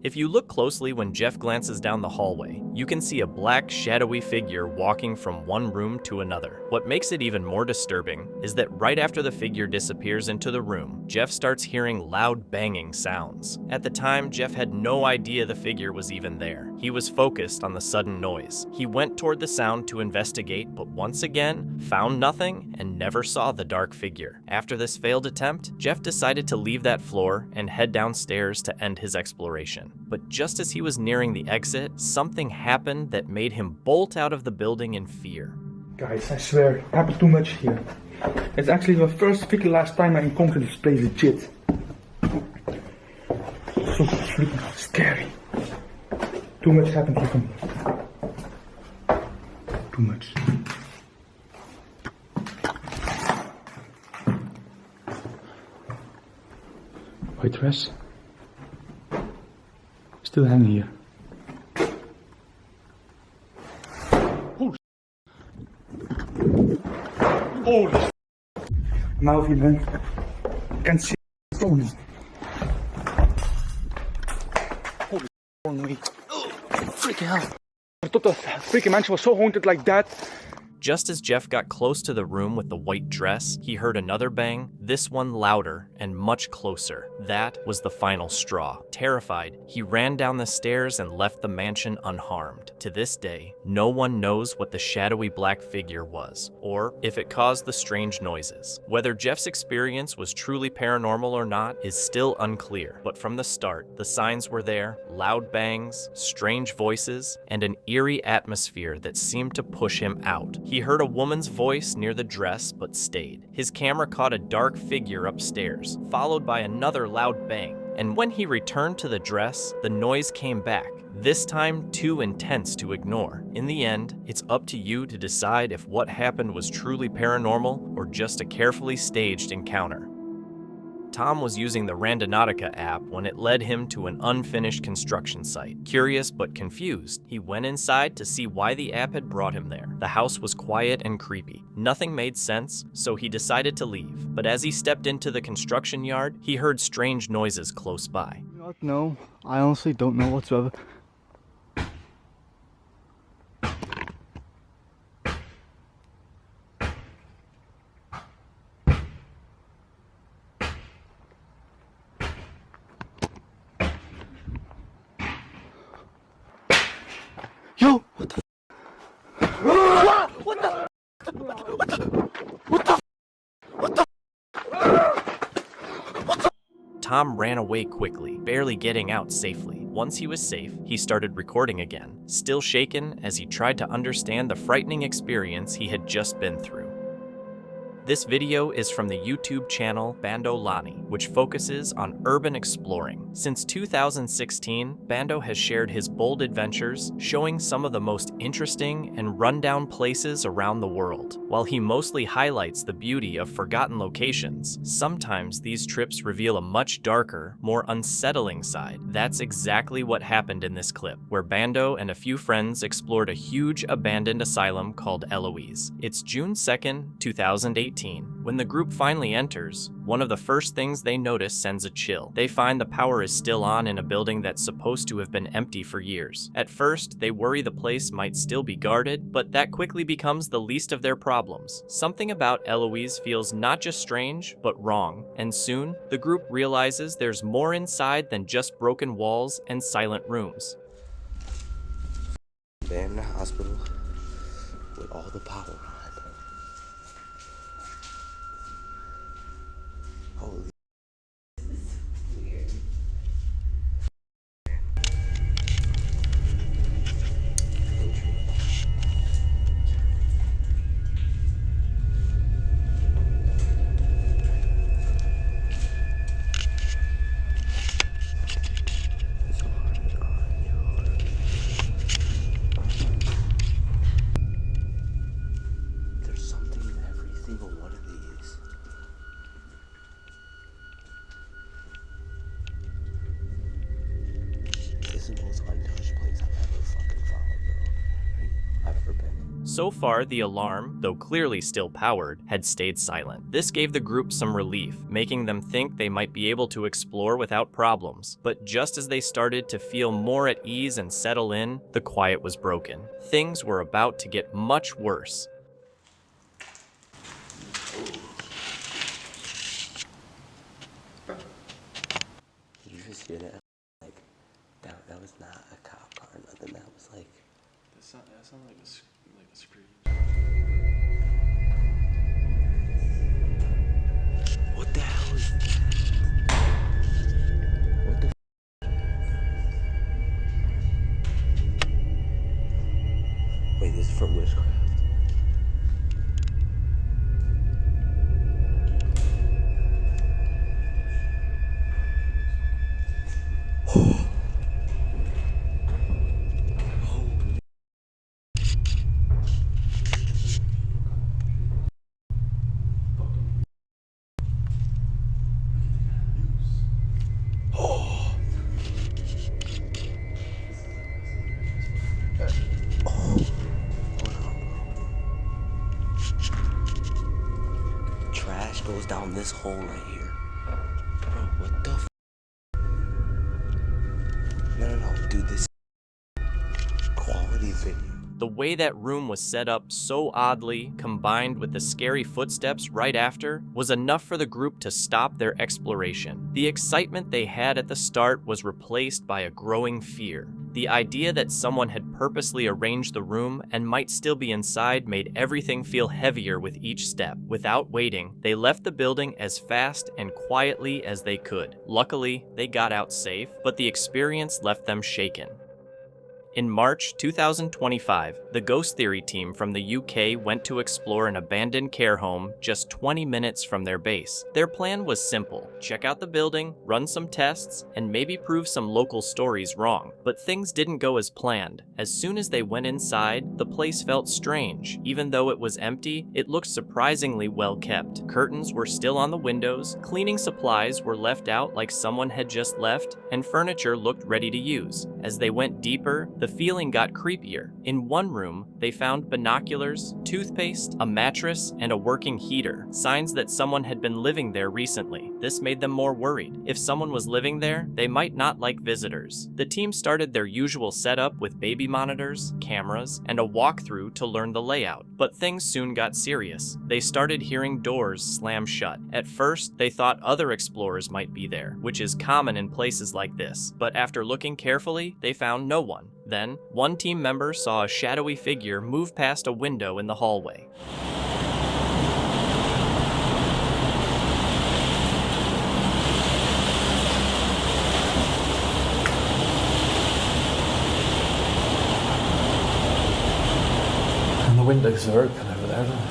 If you look closely when Jeff glances down the hallway, you can see a black, shadowy figure walking from one room to another. What makes it even more disturbing is that right after the figure disappears into the room, Jeff starts hearing loud banging sounds. At the time, Jeff had no idea the figure was even there. He was focused on the sudden noise. He went toward the sound to investigate, but once again, found nothing and never saw the dark figure. After this failed attempt, Jeff decided to leave that floor and head downstairs to end his exploration. But just as he was nearing the exit, something happened that made him bolt out of the building in fear. Guys, I swear, it happened too much here. It's actually the first freaking last time I encountered this place legit. So freaking scary. Too much happened here for me. Too much. White dress. Still hanging here. Holy. Now if you then can see the phone. Holy wrong way. Oh, freaking hell. I thought the freaking mansion was so haunted like that. Just as Jeff got close to the room with the white dress, he heard another bang, this one louder and much closer. That was the final straw. Terrified, he ran down the stairs and left the mansion unharmed. To this day, no one knows what the shadowy black figure was, or if it caused the strange noises. Whether Jeff's experience was truly paranormal or not is still unclear, but from the start, the signs were there: loud bangs, strange voices, and an eerie atmosphere that seemed to push him out. He heard a woman's voice near the dress, but stayed. His camera caught a dark figure upstairs, followed by another loud bang. And when he returned to the dress, the noise came back, this time too intense to ignore. In the end, it's up to you to decide if what happened was truly paranormal or just a carefully staged encounter. Tom was using the Randonautica app when it led him to an unfinished construction site. Curious but confused, he went inside to see why the app had brought him there. The house was quiet and creepy. Nothing made sense, so he decided to leave. But as he stepped into the construction yard, he heard strange noises close by. No, I honestly don't know whatsoever. Yo, what the? What the? What the? What the? What the? What the? Tom ran away quickly, barely getting out safely. Once he was safe, he started recording again, still shaken as he tried to understand the frightening experience he had just been through. This video is from the YouTube channel Bando Lani, which focuses on urban exploring. Since 2016, Bando has shared his bold adventures, showing some of the most interesting and rundown places around the world. While he mostly highlights the beauty of forgotten locations, sometimes these trips reveal a much darker, more unsettling side. That's exactly what happened in this clip, where Bando and a few friends explored a huge abandoned asylum called Eloise. It's June 2nd, 2018. 18. When the group finally enters, one of the first things they notice sends a chill. They find the power is still on in a building that's supposed to have been empty for years. At first, they worry the place might still be guarded, but that quickly becomes the least of their problems. Something about Eloise feels not just strange, but wrong, and soon, the group realizes there's more inside than just broken walls and silent rooms. They're in the hospital with all the power on. Holy weird. There's something in every single one of these. This is the most untouched place I've ever fucking found, bro. I've ever been. So far, the alarm, though clearly still powered, had stayed silent. This gave the group some relief, making them think they might be able to explore without problems. But just as they started to feel more at ease and settle in, the quiet was broken. Things were about to get much worse. Did you just hear that? Like, that was not a cop car or nothing. That was like... That sounded like a scream. What the hell is that? What the Wait, this is from witchcraft. Trash goes down this hole right here. Bro, what the f? No, dude, this quality video. The way that room was set up so oddly, combined with the scary footsteps right after, was enough for the group to stop their exploration. The excitement they had at the start was replaced by a growing fear. The idea that someone had purposely arranged the room and might still be inside made everything feel heavier with each step. Without waiting, they left the building as fast and quietly as they could. Luckily, they got out safe, but the experience left them shaken. In March 2025, the Ghost Theory team from the UK went to explore an abandoned care home just 20 minutes from their base. Their plan was simple: check out the building, run some tests, and maybe prove some local stories wrong. But things didn't go as planned. As soon as they went inside, the place felt strange. Even though it was empty, it looked surprisingly well kept. Curtains were still on the windows, cleaning supplies were left out like someone had just left, and furniture looked ready to use. As they went deeper, the feeling got creepier. In one room, they found binoculars, toothpaste, a mattress, and a working heater, signs that someone had been living there recently. This made them more worried. If someone was living there, they might not like visitors. The team started their usual setup with baby monitors, cameras, and a walkthrough to learn the layout. But things soon got serious. They started hearing doors slam shut. At first, they thought other explorers might be there, which is common in places like this. But after looking carefully, they found no one. Then, one team member saw a shadowy figure move past a window in the hallway. And the windows are open over there, aren't they?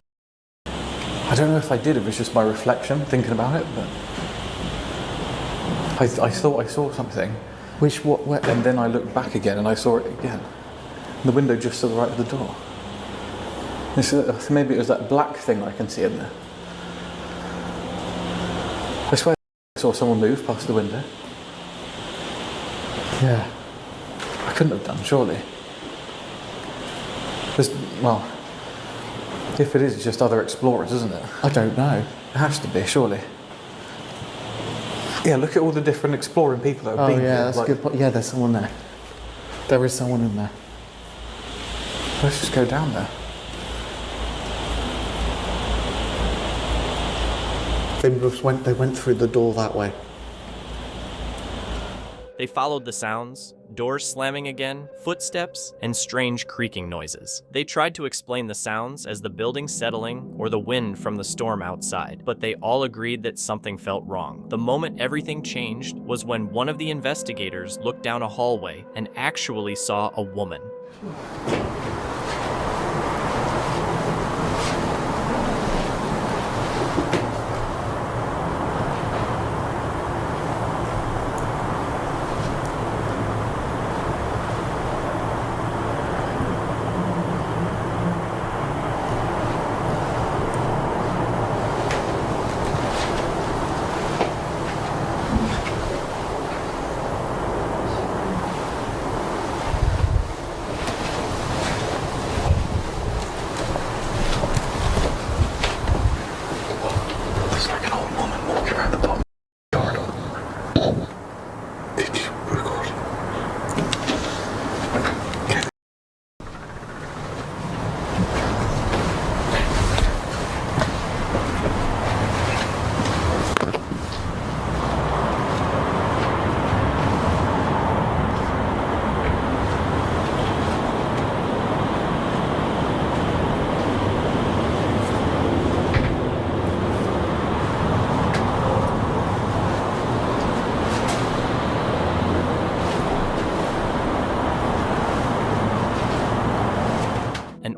I don't know if I did, it was just my reflection thinking about it, but I thought I saw something. And then I looked back again and I saw it again. The window just to the right of the door. Maybe it was that black thing I can see in there. I swear I saw someone move past the window. Yeah. I couldn't have done, surely. If it is, it's just other explorers, isn't it? I don't know. It has to be, surely. Yeah, look at all the different exploring people that have been here. That's a good point. Yeah, there's someone there. There is someone in there. Let's just go down there. They went through the door that way. They followed the sounds, doors slamming again, footsteps, and strange creaking noises. They tried to explain the sounds as the building settling or the wind from the storm outside, but they all agreed that something felt wrong. The moment everything changed was when one of the investigators looked down a hallway and actually saw a woman.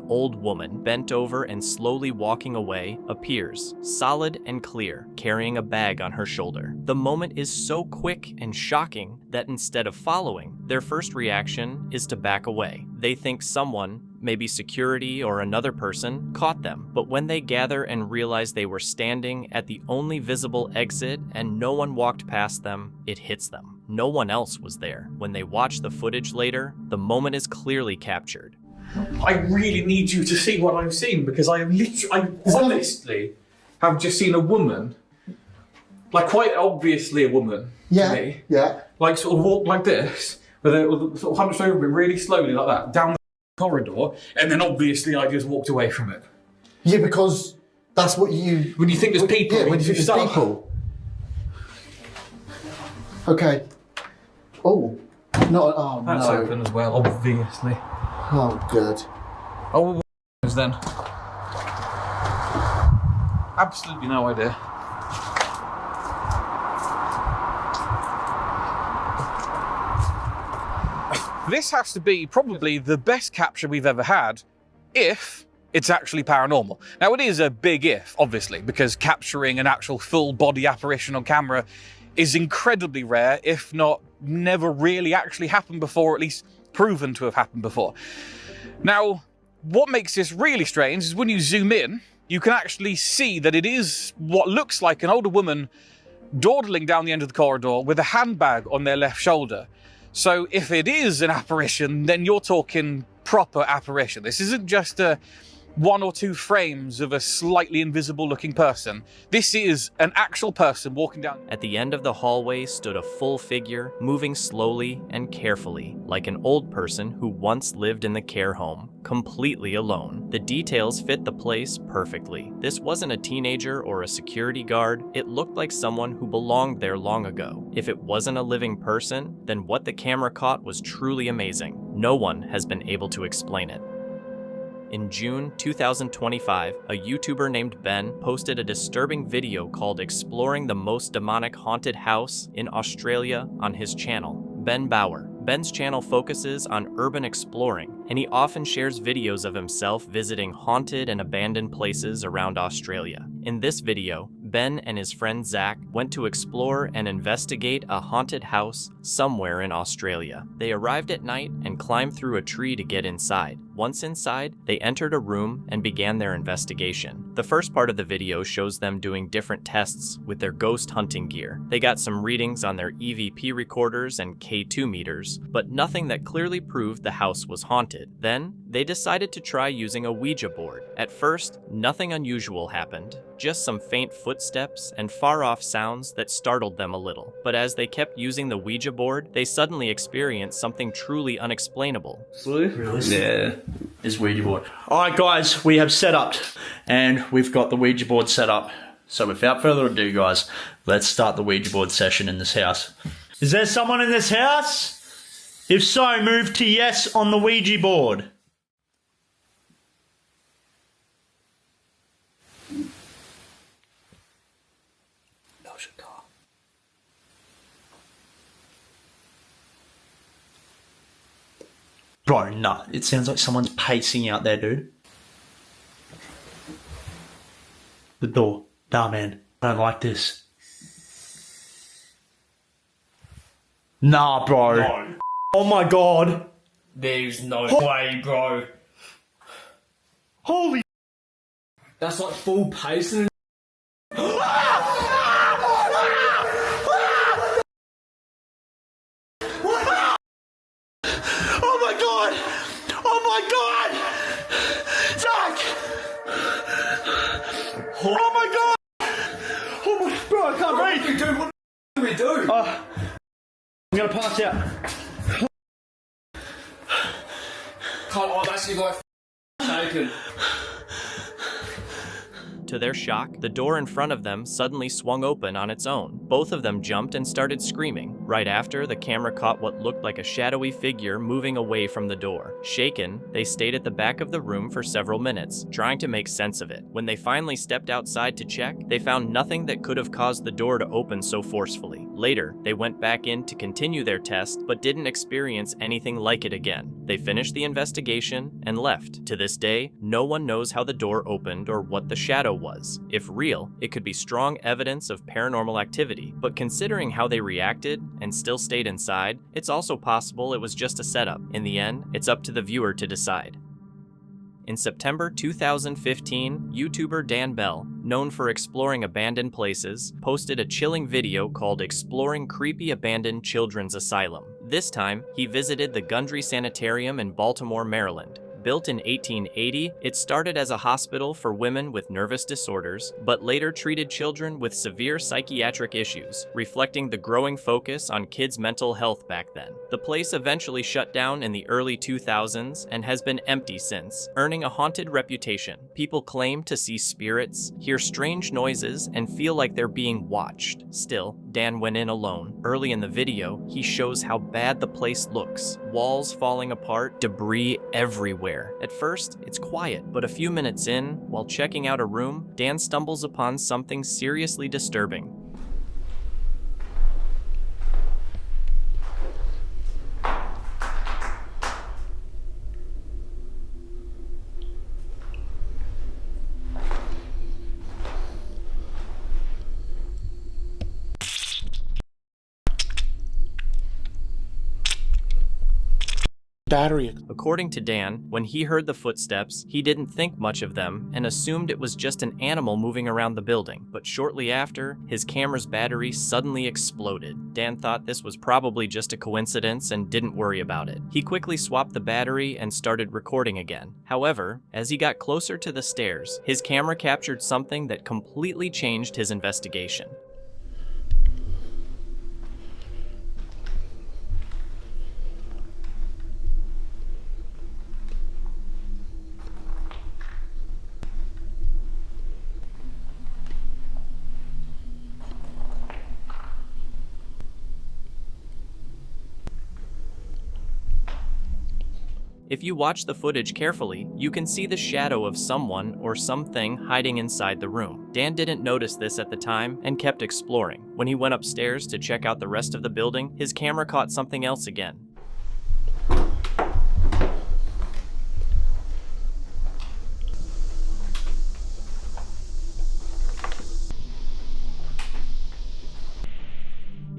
Old woman, bent over and slowly walking away, appears, solid and clear, carrying a bag on her shoulder. The moment is so quick and shocking that instead of following, their first reaction is to back away. They think someone, maybe security or another person, caught them. But when they gather and realize they were standing at the only visible exit and no one walked past them, it hits them. No one else was there. When they watch the footage later, the moment is clearly captured. I really need you to see what I've seen, because I honestly have just seen a woman, like quite obviously a woman to me, like sort of walk like this, with a sort of hunched over me really slowly like that, down the corridor, and then obviously I just walked away from it. Yeah, because that's what you... When you think there's people. Yeah, when you think there's people. Okay. Oh, not... Oh, That's no. open as well, obviously. Oh, good. Oh, what then? Absolutely no idea. This has to be probably the best capture we've ever had, if it's actually paranormal. Now, it is a big if, obviously, because capturing an actual full-body apparition on camera is incredibly rare, if not never really actually happened before, at least proven to have happened before. Now, what makes this really strange is when you zoom in, you can actually see that it is what looks like an older woman dawdling down the end of the corridor with a handbag on their left shoulder. So if it is an apparition, then you're talking proper apparition. This isn't just one or two frames of a slightly invisible looking person. This is an actual person walking down. At the end of the hallway stood a full figure, moving slowly and carefully, like an old person who once lived in the care home, completely alone. The details fit the place perfectly. This wasn't a teenager or a security guard. It looked like someone who belonged there long ago. If it wasn't a living person, then what the camera caught was truly amazing. No one has been able to explain it. In June 2025, a YouTuber named Ben posted a disturbing video called Exploring the Most Demonic Haunted House in Australia on his channel, Ben Bauer. Ben's channel focuses on urban exploring, and he often shares videos of himself visiting haunted and abandoned places around Australia. In this video, Ben and his friend Zach went to explore and investigate a haunted house somewhere in Australia. They arrived at night and climbed through a tree to get inside. Once inside, they entered a room and began their investigation. The first part of the video shows them doing different tests with their ghost hunting gear. They got some readings on their EVP recorders and K2 meters, but nothing that clearly proved the house was haunted. Then, they decided to try using a Ouija board. At first, nothing unusual happened, just some faint footsteps and far-off sounds that startled them a little. But as they kept using the Ouija board, they suddenly experienced something truly unexplainable. Really? Yeah. This Ouija board. Alright guys, we have set up and we've got the Ouija board set up. So without further ado guys, let's start the Ouija board session in this house. Is there someone in this house? If so, move to yes on the Ouija board. Bro, nah, it sounds like someone's pacing out there, dude. The door. Nah, man, I don't like this. Nah, bro. No. Oh my god. There's no way, bro. Holy. That's like full pacing. Oh my god! Oh my god! Zach! Oh my god! Oh my, bro, I can't breathe. What do we do? I'm gonna pass out. I'm actually like shaking. To their shock, the door in front of them suddenly swung open on its own. Both of them jumped and started screaming. Right after, the camera caught what looked like a shadowy figure moving away from the door. Shaken, they stayed at the back of the room for several minutes, trying to make sense of it. When they finally stepped outside to check, they found nothing that could have caused the door to open so forcefully. Later, they went back in to continue their test, but didn't experience anything like it again. They finished the investigation and left. To this day, no one knows how the door opened or what the shadow was. If real, it could be strong evidence of paranormal activity, but considering how they reacted and still stayed inside, it's also possible it was just a setup. In the end, it's up to the viewer to decide. In September 2015, YouTuber Dan Bell, known for exploring abandoned places, posted a chilling video called Exploring Creepy Abandoned Children's Asylum. This time, he visited the Gundry Sanitarium in Baltimore, Maryland. Built in 1880, it started as a hospital for women with nervous disorders, but later treated children with severe psychiatric issues, reflecting the growing focus on kids' mental health back then. The place eventually shut down in the early 2000s and has been empty since, earning a haunted reputation. People claim to see spirits, hear strange noises, and feel like they're being watched. Still, Dan went in alone. Early in the video, he shows how bad the place looks. Walls falling apart, debris everywhere. At first, it's quiet, but a few minutes in, while checking out a room, Dan stumbles upon something seriously disturbing. Battery. According to Dan, when he heard the footsteps, he didn't think much of them and assumed it was just an animal moving around the building. But shortly after, his camera's battery suddenly exploded. Dan thought this was probably just a coincidence and didn't worry about it. He quickly swapped the battery and started recording again. However, as he got closer to the stairs, his camera captured something that completely changed his investigation. If you watch the footage carefully, you can see the shadow of someone or something hiding inside the room. Dan didn't notice this at the time and kept exploring. When he went upstairs to check out the rest of the building, his camera caught something else again.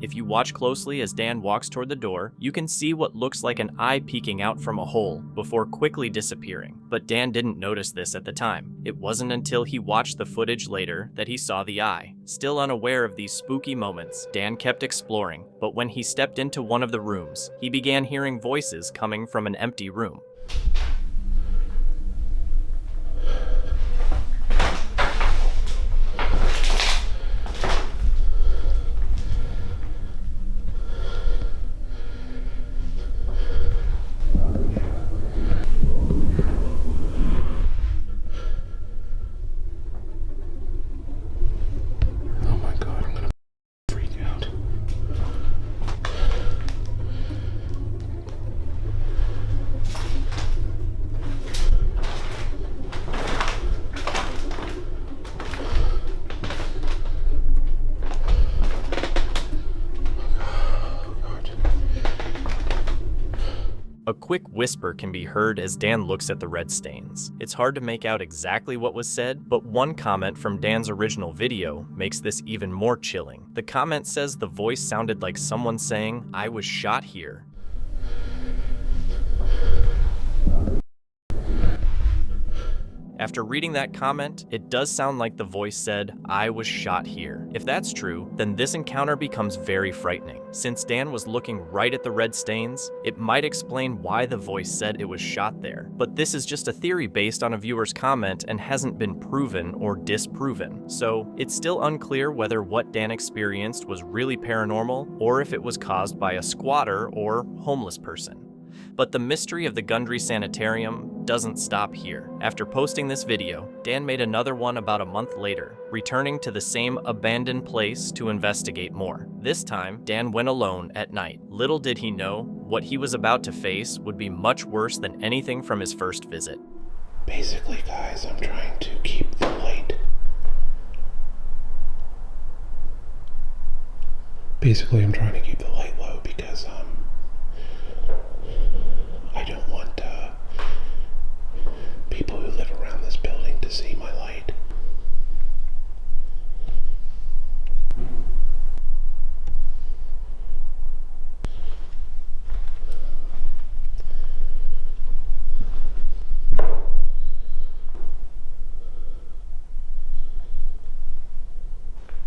If you watch closely as Dan walks toward the door, you can see what looks like an eye peeking out from a hole before quickly disappearing. But Dan didn't notice this at the time. It wasn't until he watched the footage later that he saw the eye. Still unaware of these spooky moments, Dan kept exploring, but when he stepped into one of the rooms, he began hearing voices coming from an empty room. A quick whisper can be heard as Dan looks at the red stains. It's hard to make out exactly what was said, but one comment from Dan's original video makes this even more chilling. The comment says the voice sounded like someone saying, "I was shot here." After reading that comment, it does sound like the voice said, "I was shot here." If that's true, then this encounter becomes very frightening. Since Dan was looking right at the red stains, it might explain why the voice said it was shot there. But this is just a theory based on a viewer's comment and hasn't been proven or disproven. So it's still unclear whether what Dan experienced was really paranormal or if it was caused by a squatter or homeless person. But the mystery of the Gundry Sanitarium doesn't stop here. After posting this video, Dan made another one about a month later, returning to the same abandoned place to investigate more. This time, Dan went alone at night. Little did he know, what he was about to face would be much worse than anything from his first visit. Basically, guys, I'm trying to keep the light. Low because, I don't want people who live around this building to see my light.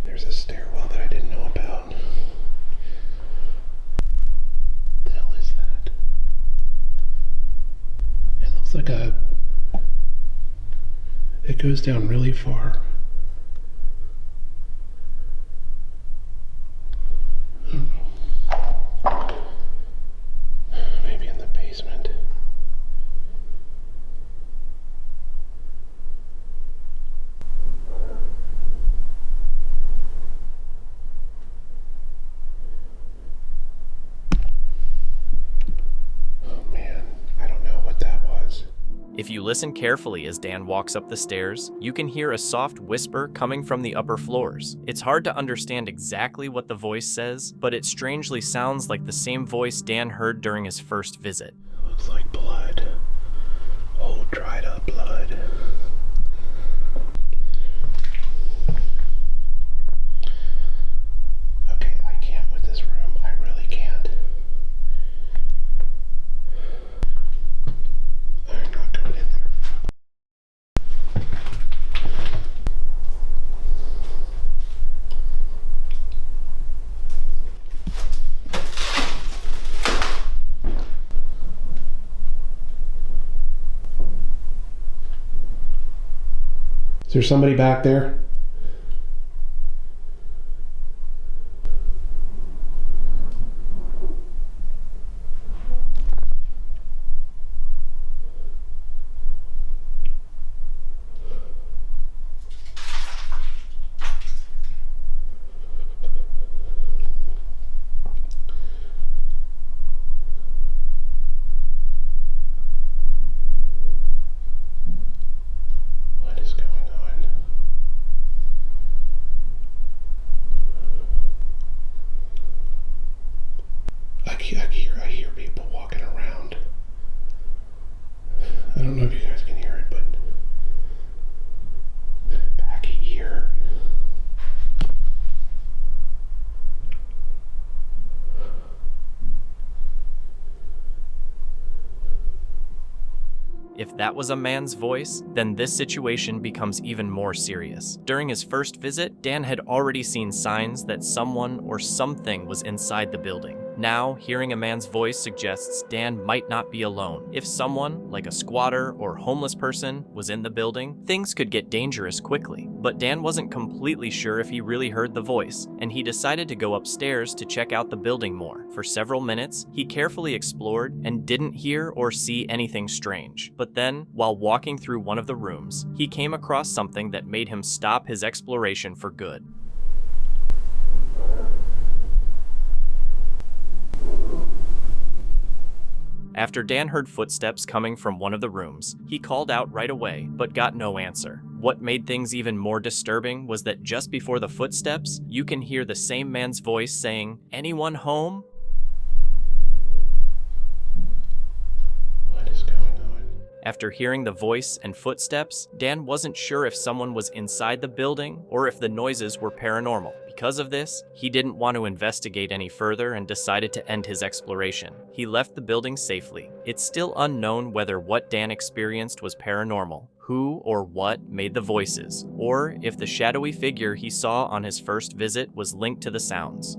There's a stairwell that I didn't know about. What the hell is that? It looks like it goes down really far. I don't know. Maybe in the basement. If you listen carefully as Dan walks up the stairs, you can hear a soft whisper coming from the upper floors. It's hard to understand exactly what the voice says, but it strangely sounds like the same voice Dan heard during his first visit. It looks like blood. Old dried up blood. Okay, I can't with this room. I really can't. I'm not going in there. Is there somebody back there? What is going on? If that was a man's voice, then this situation becomes even more serious. During his first visit, Dan had already seen signs that someone or something was inside the building. Now, hearing a man's voice suggests Dan might not be alone. If someone, like a squatter or homeless person, was in the building, things could get dangerous quickly. But Dan wasn't completely sure if he really heard the voice, and he decided to go upstairs to check out the building more. For several minutes, he carefully explored and didn't hear or see anything strange. But then, while walking through one of the rooms, he came across something that made him stop his exploration for good. After Dan heard footsteps coming from one of the rooms, he called out right away, but got no answer. What made things even more disturbing was that just before the footsteps, you can hear the same man's voice saying, "Anyone home?" What is going on? After hearing the voice and footsteps, Dan wasn't sure if someone was inside the building or if the noises were paranormal. Because of this, he didn't want to investigate any further and decided to end his exploration. He left the building safely. It's still unknown whether what Dan experienced was paranormal, who or what made the voices, or if the shadowy figure he saw on his first visit was linked to the sounds.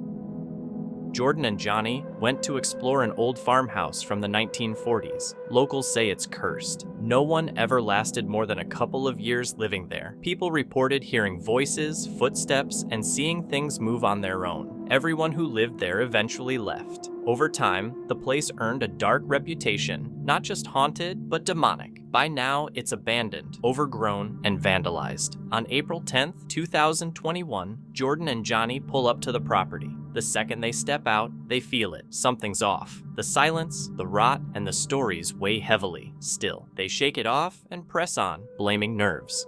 Jordan and Johnny went to explore an old farmhouse from the 1940s. Locals say it's cursed. No one ever lasted more than a couple of years living there. People reported hearing voices, footsteps, and seeing things move on their own. Everyone who lived there eventually left. Over time, the place earned a dark reputation, not just haunted, but demonic. By now, it's abandoned, overgrown, and vandalized. On April 10th, 2021, Jordan and Johnny pull up to the property. The second they step out, they feel it. Something's off. The silence, the rot, and the stories weigh heavily. Still, they shake it off and press on, blaming nerves.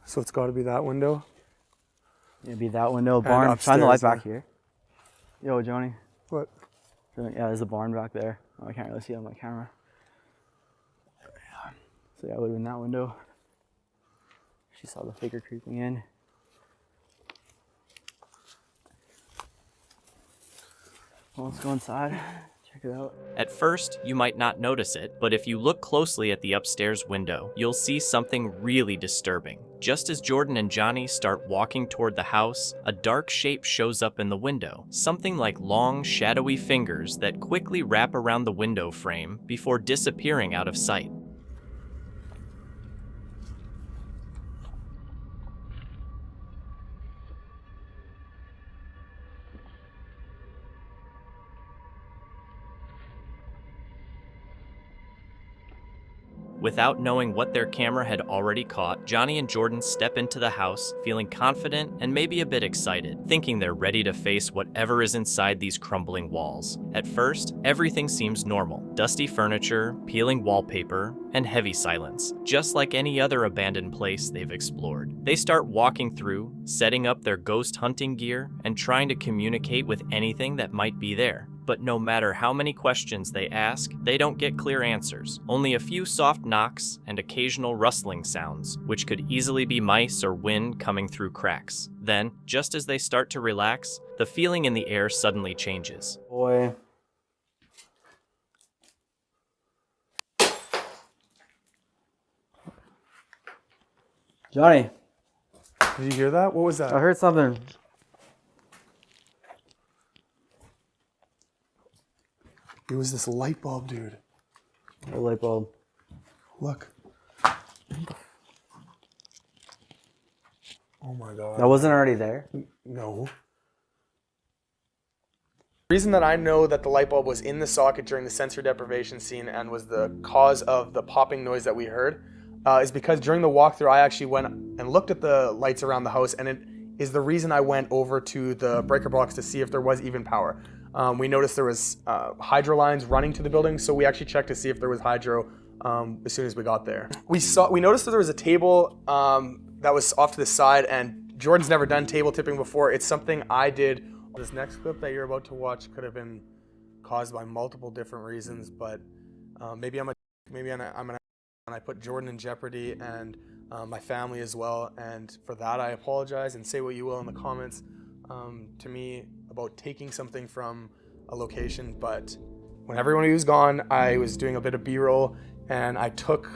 So it's got to be that window? It'd be that window, barn. Shine the light back here. Yo, Johnny. What? Yeah, there's a barn back there. Oh, I can't really see it on my camera. So yeah, it would have been that window. She saw the figure creeping in. Well, let's go inside. Check it out. At first, you might not notice it, but if you look closely at the upstairs window, you'll see something really disturbing. Just as Jordan and Johnny start walking toward the house, a dark shape shows up in the window. Something like long, shadowy fingers that quickly wrap around the window frame before disappearing out of sight. Without knowing what their camera had already caught, Johnny and Jordan step into the house, feeling confident and maybe a bit excited, thinking they're ready to face whatever is inside these crumbling walls. At first, everything seems normal. Dusty furniture, peeling wallpaper, and heavy silence, just like any other abandoned place they've explored. They start walking through, setting up their ghost hunting gear, and trying to communicate with anything that might be there. But no matter how many questions they ask, they don't get clear answers. Only a few soft knocks and occasional rustling sounds, which could easily be mice or wind coming through cracks. Then, just as they start to relax, the feeling in the air suddenly changes. Boy. Johnny. Did you hear that? What was that? I heard something. It was this light bulb, dude. A light bulb. Look. Oh my god. That wasn't already there? No. The reason that I know that the light bulb was in the socket during the sensory deprivation scene and was the cause of the popping noise that we heard is because during the walkthrough I actually went and looked at the lights around the house, and it is the reason I went over to the breaker box to see if there was even power. We noticed there was hydro lines running to the building, so we actually checked to see if there was hydro as soon as we got there. We noticed that there was a table that was off to the side, and Jordan's never done table tipping before. It's something I did. This next clip that you're about to watch could have been caused by multiple different reasons, but maybe I'm an and I put Jordan in jeopardy and my family as well, and for that I apologize, and say what you will in the comments. to me about taking something from a location, but when everyone was gone, I was doing a bit of B-roll and I took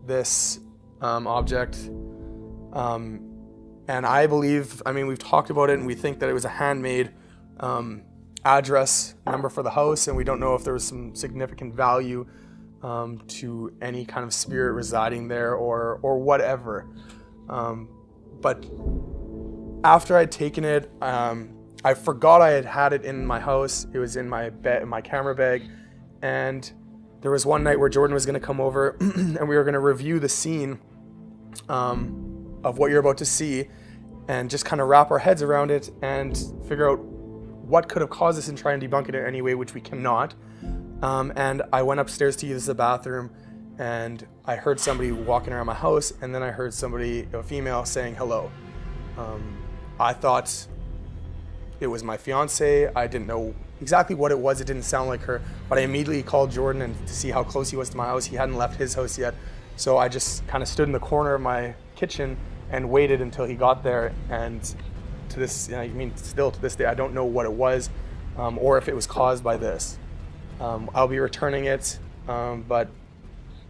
this object, and I believe, I mean, we've talked about it and we think that it was a handmade address number for the house, and we don't know if there was some significant value to any kind of spirit residing there or whatever. But after I'd taken it, I forgot I had it in my house. It was in my my camera bag, and there was one night where Jordan was going to come over and we were going to review the scene of what you're about to see and just kind of wrap our heads around it and figure out what could have caused this and try and debunk it in any way, which we cannot. And I went upstairs to use the bathroom and I heard somebody walking around my house, and then I heard somebody, a female, saying hello. I thought it was my fiance. I didn't know exactly what it was. It didn't sound like her, but I immediately called Jordan and to see how close he was to my house. He hadn't left his house yet. So I just kind of stood in the corner of my kitchen and waited until he got there. And to this, I mean, still to this day, I don't know what it was or if it was caused by this. I'll be returning it, but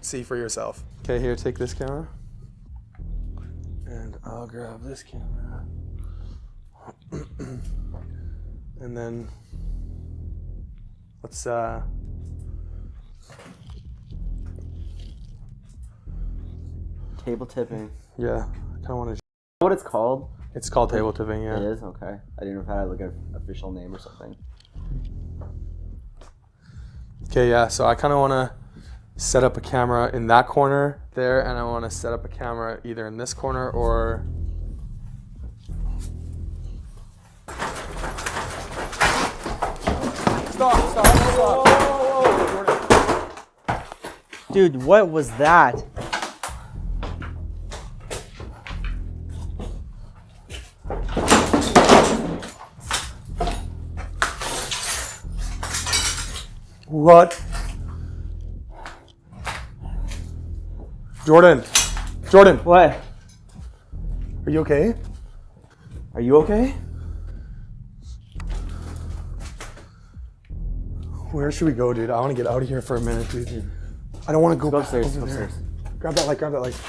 see for yourself. Okay, here, take this camera. And I'll grab this camera. And then let's table tipping. Yeah, I kind of want to. What it's called? It's called table tipping. Yeah. It is? Okay. I didn't know if it had like an official name or something. Okay, yeah. So I kind of want to set up a camera in that corner there, and I want to set up a camera either in this corner or. Stop. Dude, what was that? What? Jordan. What? Are you okay? Are you okay? Where should we go, dude? I want to get out of here for a minute, dude. I don't want to go upstairs. Upstairs. Grab that light.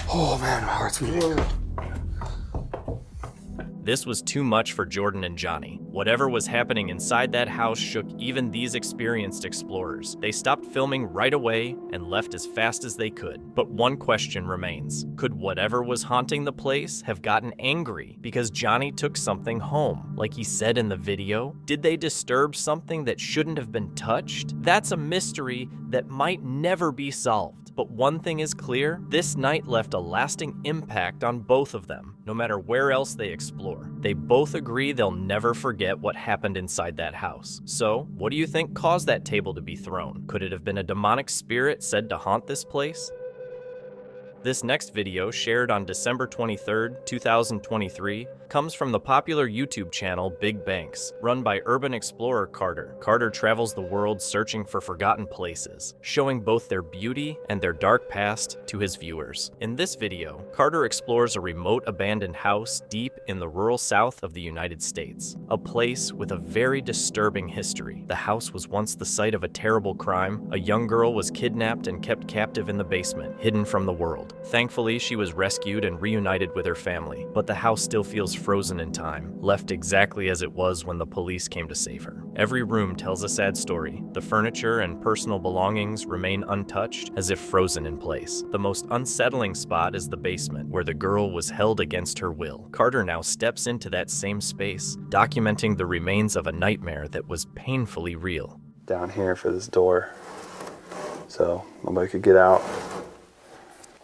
Oh man, my heart's beating. This was too much for Jordan and Johnny. Whatever was happening inside that house shook even these experienced explorers. They stopped filming right away and left as fast as they could. But one question remains. Could whatever was haunting the place have gotten angry because Johnny took something home, like he said in the video? Did they disturb something that shouldn't have been touched? That's a mystery that might never be solved. But one thing is clear, this night left a lasting impact on both of them, no matter where else they explore. They both agree they'll never forget what happened inside that house. So, what do you think caused that table to be thrown? Could it have been a demonic spirit said to haunt this place? This next video, shared on December 23rd, 2023, comes from the popular YouTube channel Big Banks, run by urban explorer Carter. Carter travels the world searching for forgotten places, showing both their beauty and their dark past to his viewers. In this video, Carter explores a remote abandoned house deep in the rural south of the United States, a place with a very disturbing history. The house was once the site of a terrible crime. A young girl was kidnapped and kept captive in the basement, hidden from the world. Thankfully, she was rescued and reunited with her family, but the house still feels frozen in time, left exactly as it was when the police came to save her. Every room tells a sad story. The furniture and personal belongings remain untouched, as if frozen in place. The most unsettling spot is the basement, where the girl was held against her will. Carter now steps into that same space, documenting the remains of a nightmare that was painfully real. Down here for this door, so nobody could get out.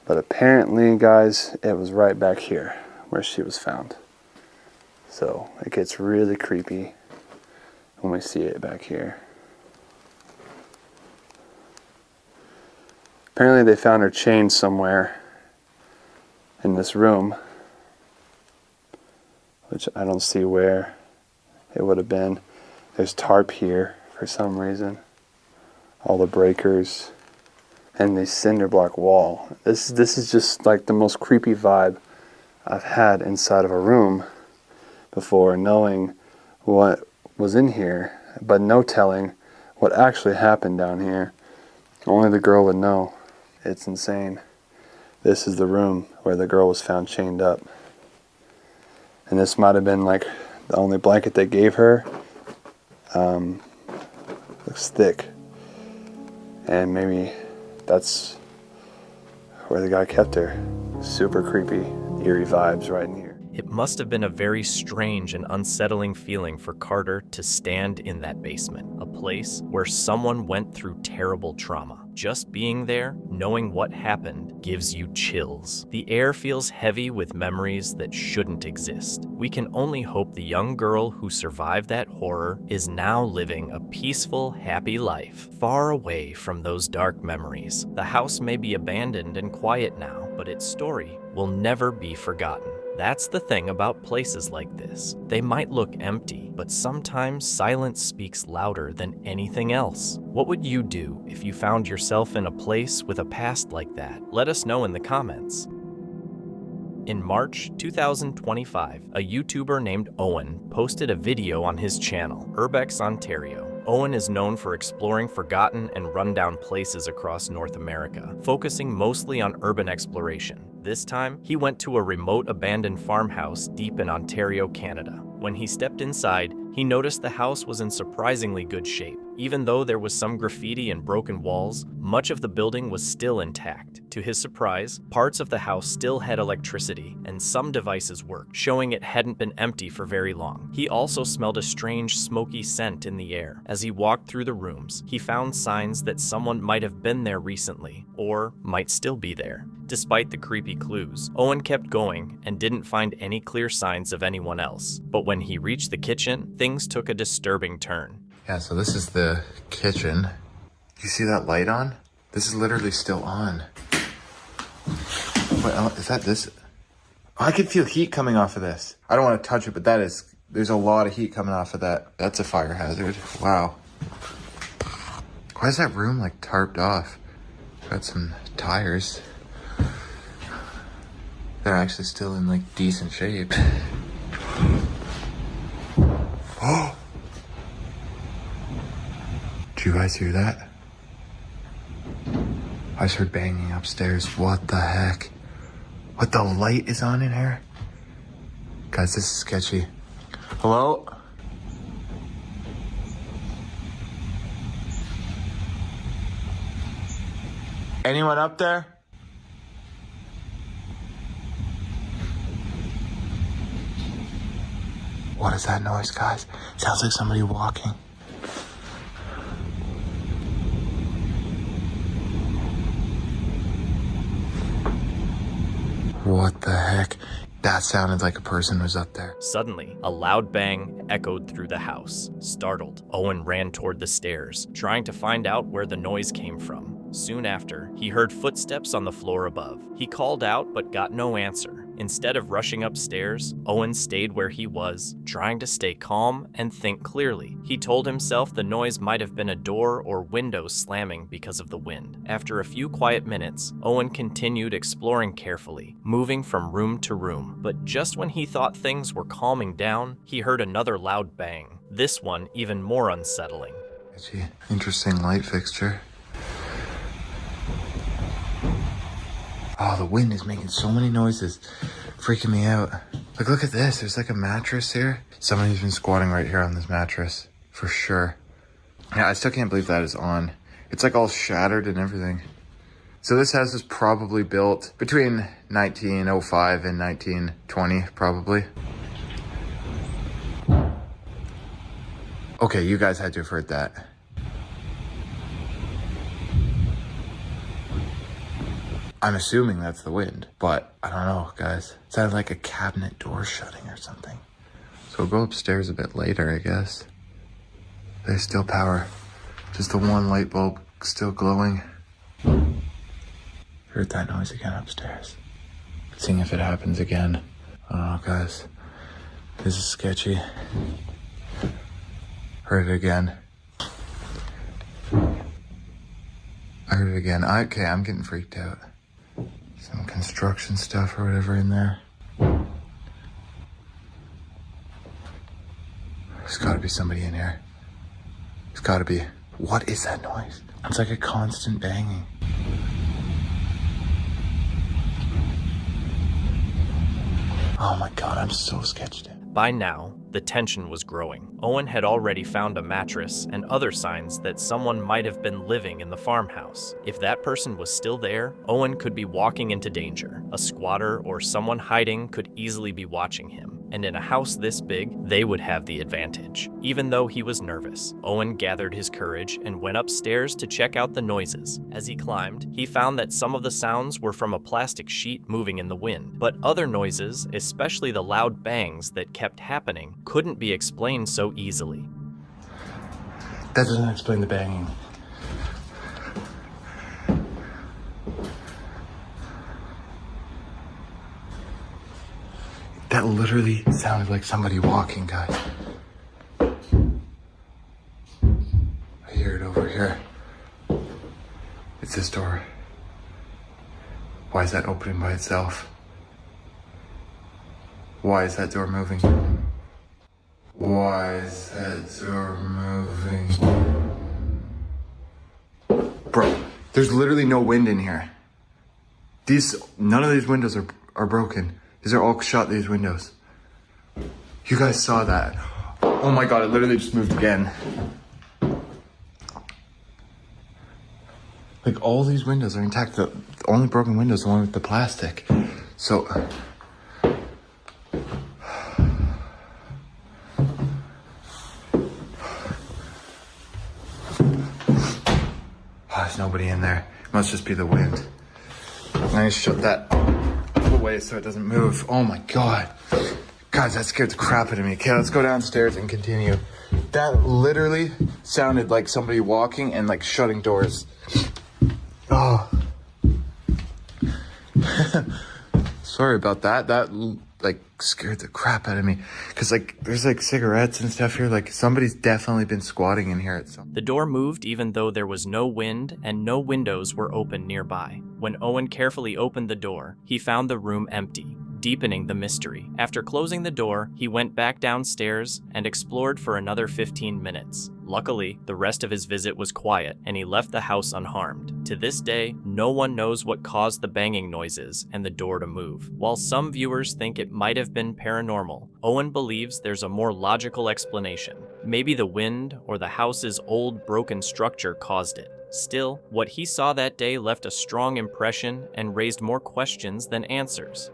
But apparently, guys, it was right back here where she was found. So it gets really creepy when we see it back here. Apparently they found her chained somewhere in this room, which I don't see where it would have been. There's tarp here for some reason. All the breakers. And the cinder block wall. This is just like the most creepy vibe I've had inside of a room before, knowing what was in here, but no telling what actually happened down here. Only the girl would know. It's insane. This is the room where the girl was found chained up. And this might have been like the only blanket they gave her. Looks thick. And maybe that's where the guy kept her. Super creepy, eerie vibes right in here. It must have been a very strange and unsettling feeling for Carter to stand in that basement, a place where someone went through terrible trauma. Just being there, knowing what happened, gives you chills. The air feels heavy with memories that shouldn't exist. We can only hope the young girl who survived that horror is now living a peaceful, happy life, far away from those dark memories. The house may be abandoned and quiet now, but its story will never be forgotten. That's the thing about places like this. They might look empty, but sometimes silence speaks louder than anything else. What would you do if you found yourself in a place with a past like that? Let us know in the comments. In March 2025, a YouTuber named Owen posted a video on his channel, Urbex, Ontario. Owen is known for exploring forgotten and rundown places across North America, focusing mostly on urban exploration. This time, he went to a remote abandoned farmhouse deep in Ontario, Canada. When he stepped inside, he noticed the house was in surprisingly good shape. Even though there was some graffiti and broken walls, much of the building was still intact. To his surprise, parts of the house still had electricity, and some devices worked, showing it hadn't been empty for very long. He also smelled a strange, smoky scent in the air. As he walked through the rooms, he found signs that someone might have been there recently, or might still be there. Despite the creepy clues, Owen kept going and didn't find any clear signs of anyone else. But when he reached the kitchen, things took a disturbing turn. Yeah, so this is the kitchen. You see that light on? This is literally still on. What is that? This? Oh, I can feel heat coming off of this. I don't want to touch it, but there's a lot of heat coming off of that. That's a fire hazard. Wow. Why is that room like tarped off? Got some tires. They're actually still in like decent shape. Oh! Did you guys hear that? I just heard banging upstairs. What the heck? What, the light is on in here? Guys, this is sketchy. Hello? Anyone up there? What is that noise, guys? Sounds like somebody walking. What the heck? That sounded like a person was up there. Suddenly, a loud bang echoed through the house. Startled, Owen ran toward the stairs, trying to find out where the noise came from. Soon after, he heard footsteps on the floor above. He called out but got no answer. Instead of rushing upstairs, Owen stayed where he was, trying to stay calm and think clearly. He told himself the noise might have been a door or window slamming because of the wind. After a few quiet minutes, Owen continued exploring carefully, moving from room to room. But just when he thought things were calming down, he heard another loud bang. This one even more unsettling. Interesting light fixture. Oh, the wind is making so many noises. Freaking me out. Like, look at this. There's like a mattress here. Somebody's been squatting right here on this mattress. For sure. Yeah, I still can't believe that is on. It's like all shattered and everything. So this house was probably built between 1905 and 1920, probably. Okay, you guys had to have heard that. I'm assuming that's the wind, but I don't know, guys. It sounded like a cabinet door shutting or something. So we'll go upstairs a bit later, I guess. There's still power. Just the one light bulb still glowing. Heard that noise again upstairs. Seeing if it happens again. Oh, guys. This is sketchy. Heard it again. I heard it again. Okay, I'm getting freaked out. Some construction stuff or whatever in there. be somebody in here. There's gotta be. What is that noise? It's like a constant banging. Oh my god, I'm so sketched out. By now, the tension was growing. Owen had already found a mattress and other signs that someone might have been living in the farmhouse. If that person was still there, Owen could be walking into danger. A squatter or someone hiding could easily be watching him. And in a house this big, they would have the advantage. Even though he was nervous, Owen gathered his courage and went upstairs to check out the noises. As he climbed, he found that some of the sounds were from a plastic sheet moving in the wind. But other noises, especially the loud bangs that kept happening, couldn't be explained so easily. That doesn't explain the banging. That literally sounded like somebody walking, guys. I hear it over here. It's this door. Why is that opening by itself? Why is that door moving? Why is that door moving? Bro, there's literally no wind in here. None of these windows are broken. These are all shut, these windows. You guys saw that. Oh my god, it literally just moved again. Like, all these windows are intact. The only broken window is the one with the plastic. So... there's nobody in there. It must just be the wind. I need to shut that away so it doesn't move. Oh my god. Guys, that scared the crap out of me. Okay, let's go downstairs and continue. That literally sounded like somebody walking and like shutting doors. Oh. Sorry about that. That like scared the crap out of me. Cause like there's like cigarettes and stuff here. Like somebody's definitely been squatting in here at some. The door moved even though there was no wind and no windows were open nearby. When Owen carefully opened the door, he found the room empty, deepening the mystery. After closing the door, he went back downstairs and explored for another 15 minutes. Luckily, the rest of his visit was quiet, and he left the house unharmed. To this day, no one knows what caused the banging noises and the door to move. While some viewers think it might have been paranormal, Owen believes there's a more logical explanation. Maybe the wind or the house's old broken structure caused it. Still, what he saw that day left a strong impression and raised more questions than answers.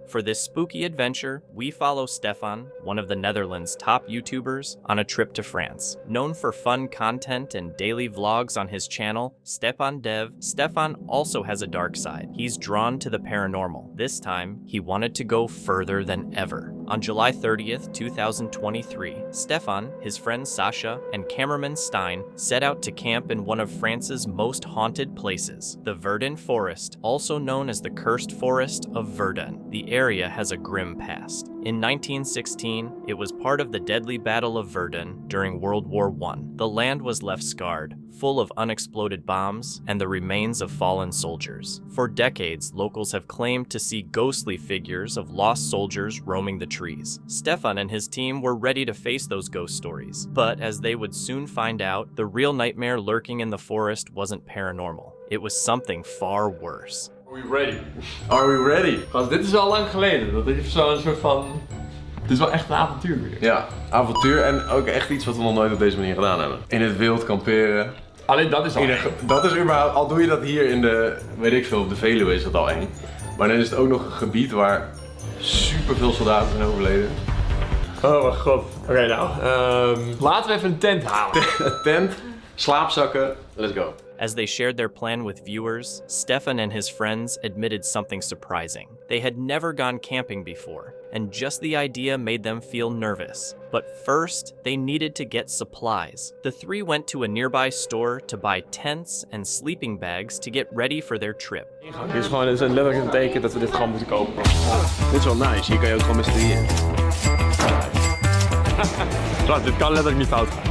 For this spooky adventure, we follow Stefan, one of the Netherlands' top YouTubers, on a trip to France. Known for fun content and daily vlogs on his channel, Stepan Dev, Stefan also has a dark side. He's drawn to the paranormal. This time, he wanted to go further than ever. On July 30th, 2023, Stefan, his friend Sasha, and cameraman Stein set out to camp in one of France's most haunted places, the Verdun Forest, also known as the Cursed Forest of Verdun. The area has a grim past. In 1916, it was part of the deadly Battle of Verdun during World War I. The land was left scarred, full of unexploded bombs and the remains of fallen soldiers. For decades, locals have claimed to see ghostly figures of lost soldiers roaming the trees. Stefan and his team were ready to face those ghost stories, but as they would soon find out, the real nightmare lurking in the forest wasn't paranormal. It was something far worse. Are we ready? Are we ready? Want dit is al lang geleden. Dat is zo'n soort van... Het is wel echt een avontuur weer. Ja, avontuur en ook echt iets wat we nog nooit op deze manier gedaan hebben. In het wild kamperen. Alleen dat is al eng. Dat is überhaupt, al doe je dat hier in de, weet ik veel, op de Veluwe is dat al eng. Maar dan is het ook nog een gebied waar super veel soldaten zijn overleden. Oh mijn god. Oké, nou, laten we even een tent halen. Een tent, slaapzakken, let's go. As they shared their plan with viewers, Stefan and his friends admitted something surprising. They had never gone camping before, and just the idea made them feel nervous. But first, they needed to get supplies. The three went to a nearby store to buy tents and sleeping bags to get ready for their trip. Dit is gewoon letterlijk een teken dat we dit gewoon moeten kopen. Dit is wel nice, hier kan je ook gewoon met z'n drieën. Dit kan letterlijk niet fout gaan.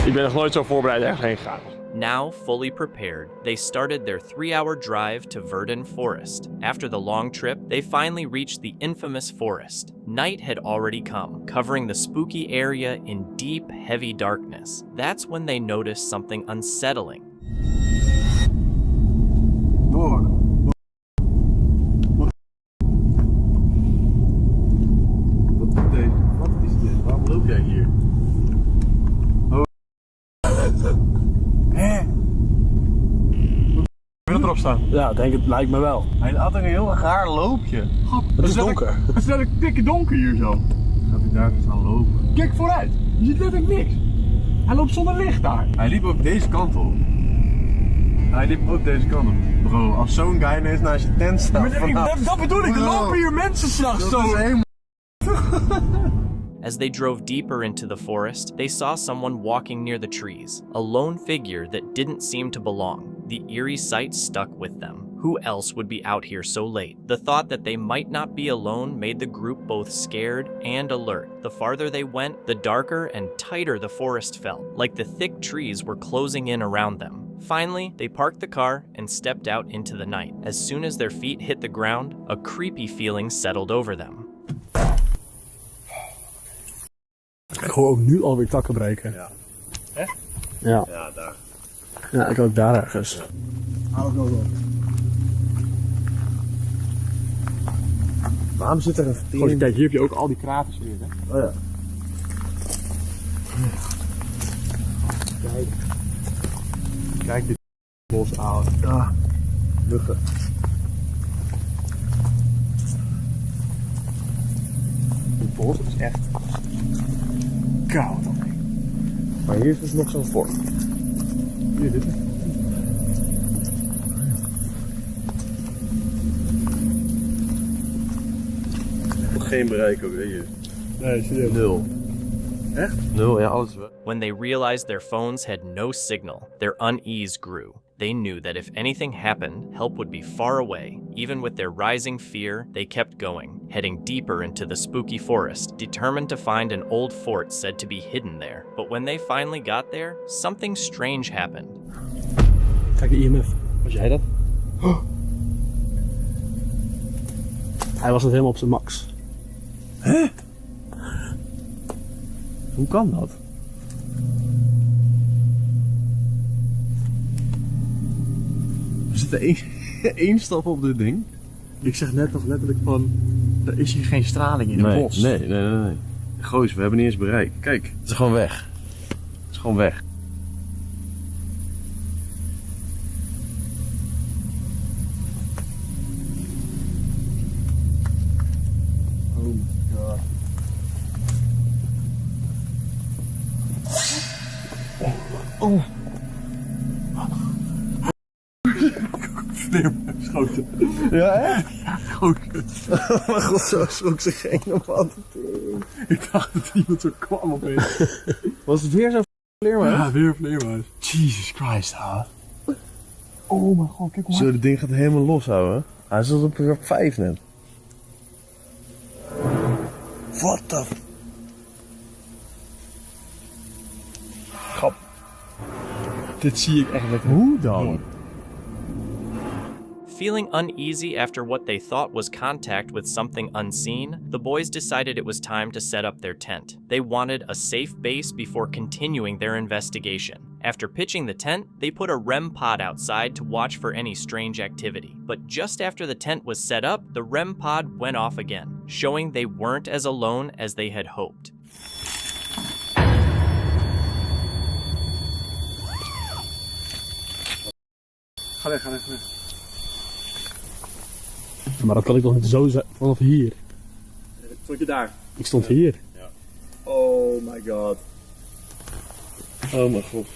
Ik ben nog nooit zo voorbereid ergens heen gegaan. Now fully prepared, they started their 3-hour drive to Verdun Forest. After the long trip, they finally reached the infamous forest. Night had already come, covering the spooky area in deep, heavy darkness. That's when they noticed something unsettling. Wat is dit? Waarom loop jij hier? Oh. Hè? Wil het erop staan? Ja, denk het lijkt me wel. Hij had een heel gaar loopje. Het is donker. Het is letterlijk dikke donker hier zo. Gaat hij daar gaan lopen? Kijk vooruit. Je ziet letterlijk niks. Hij loopt zonder licht daar. Hij liep ook deze kant op. Hij liep ook deze kant op. Bro, als zo'n guy ineens naast je tent staat. Dat bedoel ik, er lopen hier mensen s'nachts zo. As they drove deeper into the forest, they saw someone walking near the trees, a lone figure that didn't seem to belong. The eerie sight stuck with them. Who else would be out here so late? The thought that they might not be alone made the group both scared and alert. The farther they went, the darker and tighter the forest felt, like the thick trees were closing in around them. Finally, they parked the car and stepped out into the night. As soon as their feet hit the ground, a creepy feeling settled over them. Ik hoor ook nu alweer takken breken. Ja. Echt? Ja. Ja, daar. Ja, ik ook daar ergens. Haal het nog op. Waarom zit er een vertering? Goed, kijk, hier heb je ook al die kraters weer, hè? Oh ja. Kijk. Kijk dit bos aan. Ja. Muggen. Dit bos is echt koud. Maar hier is dus nog zo'n vork. Hier, dit is. Geen bereik ook, weet je. Nee, serieus. 0. Echt? 0, ja, alles weg. When they realized their phones had no signal, their unease grew. They knew that if anything happened, help would be far away. Even with their rising fear, they kept going, heading deeper into the spooky forest, determined to find an old fort said to be hidden there. But when they finally got there, something strange happened. Kijk de IMF. Was jij dat? Oh. Hij was het helemaal op zijn max. Hè? Hoe kan dat? Er zit één stap op dit ding. Ik zeg net nog letterlijk van, er is hier geen straling in het bos. Nee. Goos, we hebben niet eens bereikt. Kijk, het is gewoon weg. Het is gewoon weg. Oh my god. Oh. Vleermuisschoten. Ja, hè? Ja, goed. Oh mijn god, zo schrok zich geen man. Ik dacht dat iemand zo kwam opeens. Was het weer zo'n vleermuis? Ja, weer een vleermuis. Jesus Christ, ha. Oh mijn god, kijk hoe Zo, dit ding gaat helemaal los houden. Hij zat op 5 net. What the Grap. Dit zie ik echt met. Hoe dan? Feeling uneasy after what they thought was contact with something unseen, the boys decided it was time to set up their tent. They wanted a safe base before continuing their investigation. After pitching the tent, they put a REM pod outside to watch for any strange activity. But just after the tent was set up, the REM pod went off again, showing they weren't as alone as they had hoped. Ga weg. Maar dat kan ik toch niet zo vanaf hier? Stond je daar? Ik stond hier. Ja. Oh my god. Oh mijn god.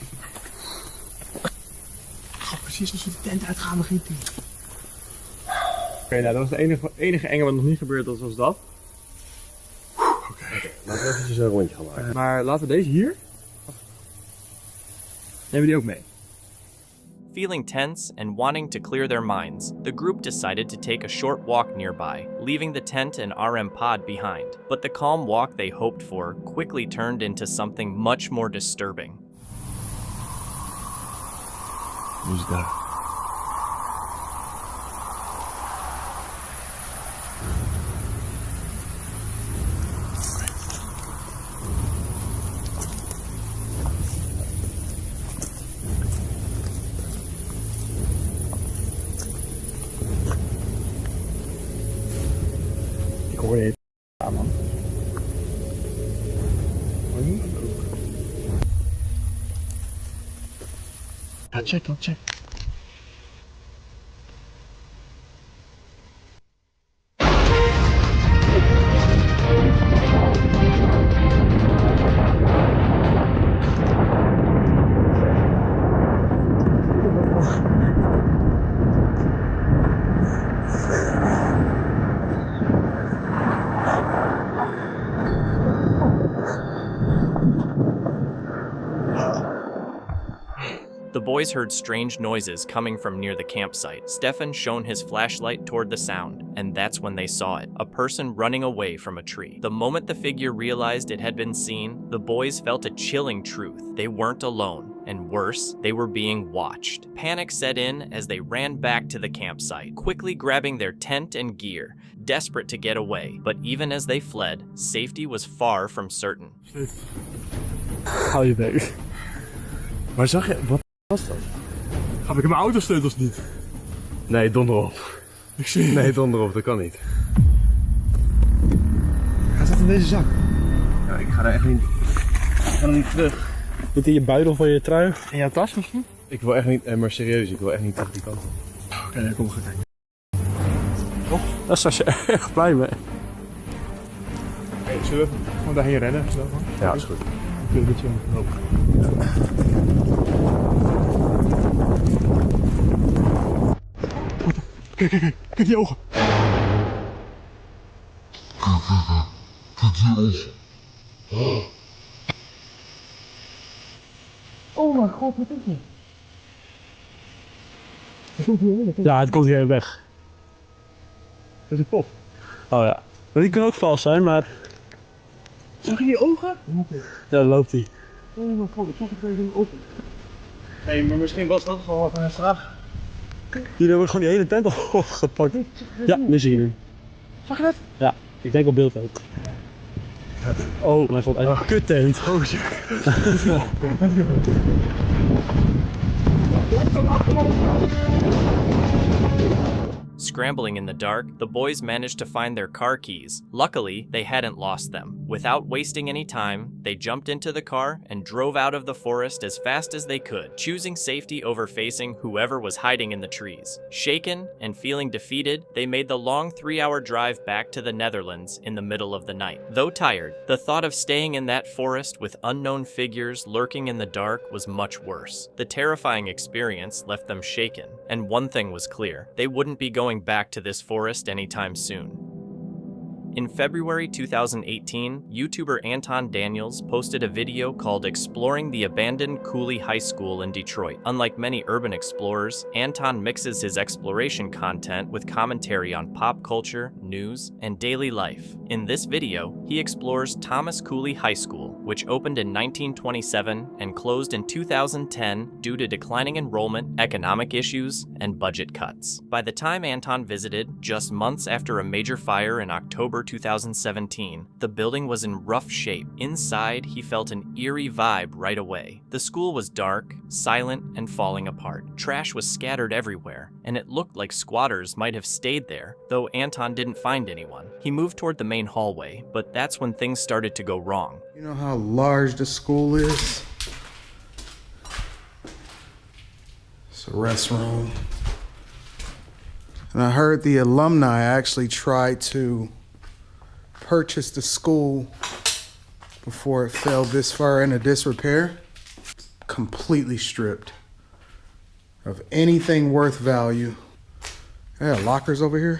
Oh, precies als we de tent uitgaan begint hij. Oké, nou dat was de enige enge wat nog niet gebeurd was dat. Oké, laten we eventjes een rondje gaan maken. Maar laten we deze hier. Nemen we die ook mee? Feeling tense and wanting to clear their minds, the group decided to take a short walk nearby, leaving the tent and RM pod behind. But the calm walk they hoped for quickly turned into something much more disturbing. Hoe is het daar? Ik hoor je. Ja, man. Ja, check dan, check. The boys heard strange noises coming from near the campsite. Stefan shone his flashlight toward the sound, and that's when they saw it, a person running away from a tree. The moment the figure realized it had been seen, the boys felt a chilling truth. They weren't alone, and worse, they were being watched. Panic set in as they ran back to the campsite, quickly grabbing their tent and gear, desperate to get away. But even as they fled, safety was far from certain. Hou je bek. Maar zag je, wat was dat? Heb ik mijn autosleutels niet? Nee, donder op. Ik zie je. Nee, donder op, dat kan niet. Hij zat in deze zak. Ja, ik ga daar echt niet. Ik ga er niet terug. Zit in je buidel van je trui? In jouw tas misschien? Ik wil echt niet, maar serieus, ik wil echt niet terug die kant. Oké, kom gaan kijken. Toch? Daar was je echt blij mee. Hey, zullen we gewoon daarheen rennen? Ja, is goed. Ik wil een beetje lopen. Kijk, kijk, kijk, kijk die ogen. Kijk die ogen. Oh mijn god, wat is het? Ja, het komt hier weg. Dat is een pop. Oh ja. Maar die kan ook vals zijn, maar... Zag je die ogen? Ja, daar loopt hij. Oh mijn god, ik zag het even open. Nee, maar misschien was dat gewoon wat aan de straat. Jullie hebben gewoon die hele tent al gepakt. Ja, nu zie je hem. Zag je dat? Ja, ik denk op beeld ook. Oh, mijn god, een kuttent. Oh shit. Scrambling in the dark, the boys managed to find their car keys. Luckily, they hadn't lost them. Without wasting any time, they jumped into the car and drove out of the forest as fast as they could, choosing safety over facing whoever was hiding in the trees. Shaken and feeling defeated, they made the long 3-hour drive back to the Netherlands in the middle of the night. Though tired, the thought of staying in that forest with unknown figures lurking in the dark was much worse. The terrifying experience left them shaken, and one thing was clear: they wouldn't be going back to this forest anytime soon. In February 2018, YouTuber Anton Daniels posted a video called Exploring the Abandoned Cooley High School in Detroit. Unlike many urban explorers, Anton mixes his exploration content with commentary on pop culture, news, and daily life. In this video, he explores Thomas Cooley High School, which opened in 1927 and closed in 2010 due to declining enrollment, economic issues, and budget cuts. By the time Anton visited, just months after a major fire in October 2017, the building was in rough shape. Inside, he felt an eerie vibe right away. The school was dark, silent, and falling apart. Trash was scattered everywhere, and it looked like squatters might have stayed there, though Anton didn't find anyone. He moved toward the main hallway, but that's when things started to go wrong. You know how large the school is? It's a restroom. And I heard the alumni actually tried to purchase the school before it fell this far into disrepair. Completely stripped of anything worth value. Yeah, lockers over here.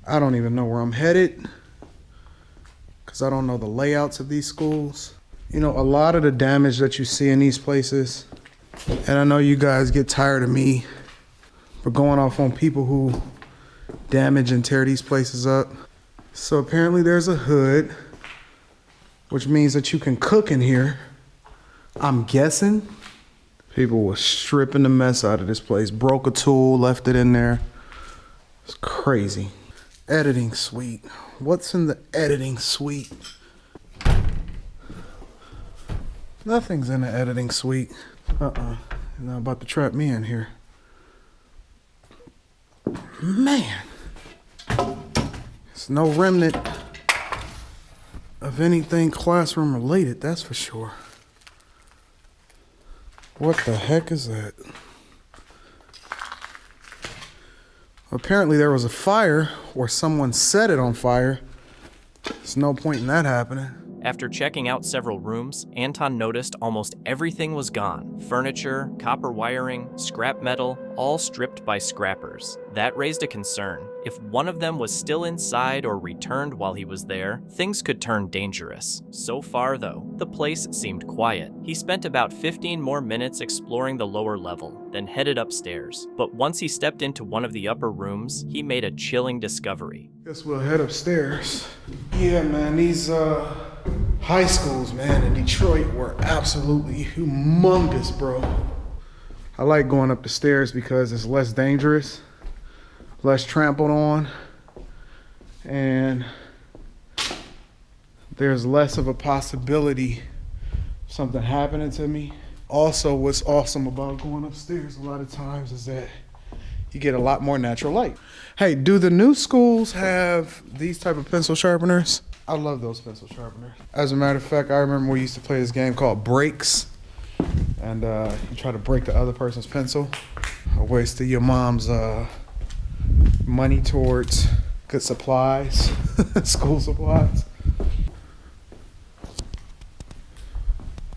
I don't even know where I'm headed because I don't know the layouts of these schools. You know, a lot of the damage that you see in these places, and I know you guys get tired of me for going off on people who damage and tear these places up. So apparently there's a hood which means that you can cook in here. I'm guessing people were stripping the mess out of this place. Broke a tool, left it in there. It's crazy. Editing suite. What's in the editing suite? Nothing's in the editing suite. You're not about to trap me in here. Man. There's no remnant of anything classroom related, that's for sure. What the heck is that? Apparently there was a fire, or someone set it on fire. There's no point in that happening. After checking out several rooms, Anton noticed almost everything was gone. Furniture, copper wiring, scrap metal, all stripped by scrappers. That raised a concern. If one of them was still inside or returned while he was there, things could turn dangerous. So far, though, the place seemed quiet. He spent about 15 more minutes exploring the lower level, then headed upstairs. But once he stepped into one of the upper rooms, he made a chilling discovery. Guess we'll head upstairs. Yeah, man, these high schools, man, in Detroit were absolutely humongous, bro. I like going up the stairs because it's less dangerous, less trampled on, and there's less of a possibility of something happening to me. Also, what's awesome about going upstairs a lot of times is that you get a lot more natural light. Hey, do the new schools have these type of pencil sharpeners? I love those pencil sharpeners. As a matter of fact, I remember we used to play this game called Breaks, and you try to break the other person's pencil. A waste of your mom's money towards good supplies, school supplies.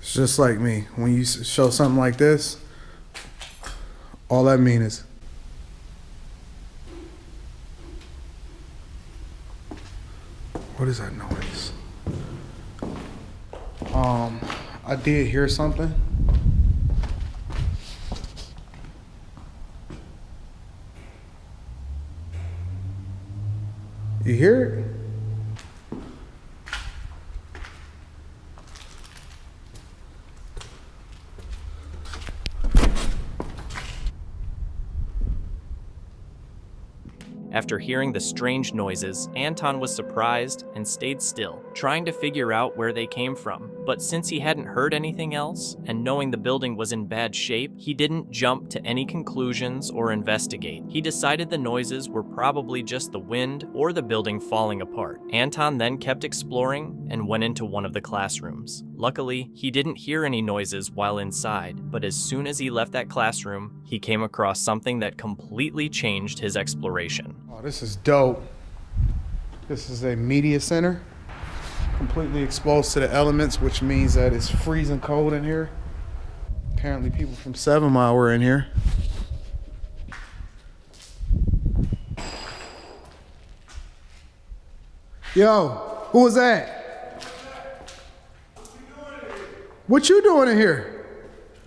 It's just like me. When you show something like this, all that means is what is that noise? I did hear something. You hear it? After hearing the strange noises, Anton was surprised and stayed still, trying to figure out where they came from. But since he hadn't heard anything else, and knowing the building was in bad shape, he didn't jump to any conclusions or investigate. He decided the noises were probably just the wind or the building falling apart. Anton then kept exploring and went into one of the classrooms. Luckily, he didn't hear any noises while inside, but as soon as he left that classroom, he came across something that completely changed his exploration. Oh, this is dope. This is a media center, completely exposed to the elements, which means that it's freezing cold in here. Apparently people from 7 Mile were in here. Yo, who was that? What you doing in here?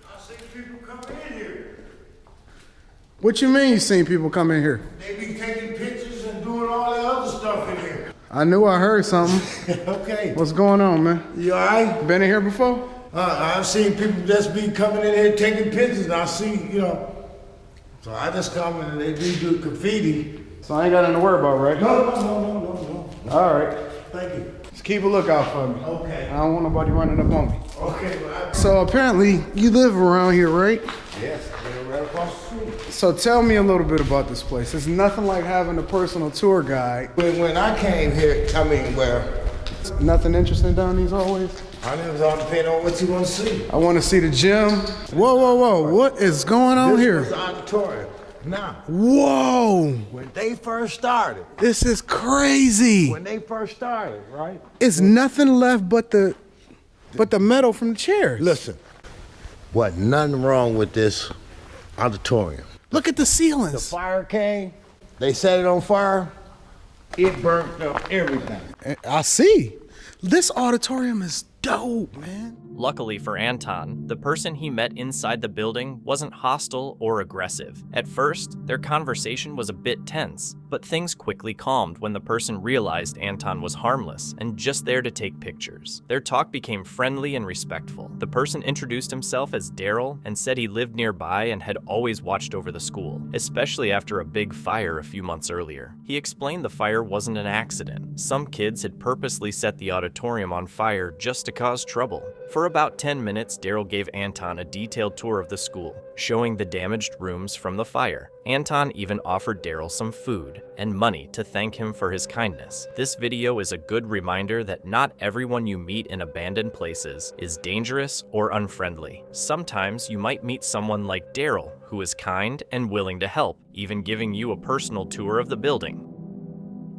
I see people coming in here. What you mean you seen people come in here? They be taking pictures and doing all that other stuff in here. I knew I heard something. Okay. What's going on, man? You all right? Been in here before? I've seen people just be coming in here taking pictures, and I see, so I just come in and they do graffiti. So I ain't got nothing to worry about, right? No. All right. Thank you. Just keep a lookout for me. Okay. I don't want nobody running up on me. Okay. So apparently you live around here, right? Yes, they're right across the street. So tell me a little bit about this place. It's nothing like having a personal tour guide. When I came here, Nothing interesting down these hallways? I know it's all depending on what you want to see. I want to see the gym. Whoa. What is going on here? This was the auditorium. Now. Whoa. When they first started. This is crazy. When they first started, right? It's nothing left but the metal from the chairs. Listen, wasn't nothing wrong with this auditorium. Look at the ceilings. The fire came, they set it on fire, it burnt up everything. I see. This auditorium is dope, man. Luckily for Anton, the person he met inside the building wasn't hostile or aggressive. At first, their conversation was a bit tense, But things quickly calmed when the person realized Anton was harmless and just there to take pictures. Their talk became friendly and respectful. The person introduced himself as Daryl and said he lived nearby and had always watched over the school, especially after a big fire a few months earlier. He explained the fire wasn't an accident. Some kids had purposely set the auditorium on fire just to cause trouble. For about 10 minutes, Daryl gave Anton a detailed tour of the school, showing the damaged rooms from the fire. Anton even offered Daryl some food and money to thank him for his kindness. This video is a good reminder that not everyone you meet in abandoned places is dangerous or unfriendly. Sometimes you might meet someone like Daryl, who is kind and willing to help, even giving you a personal tour of the building.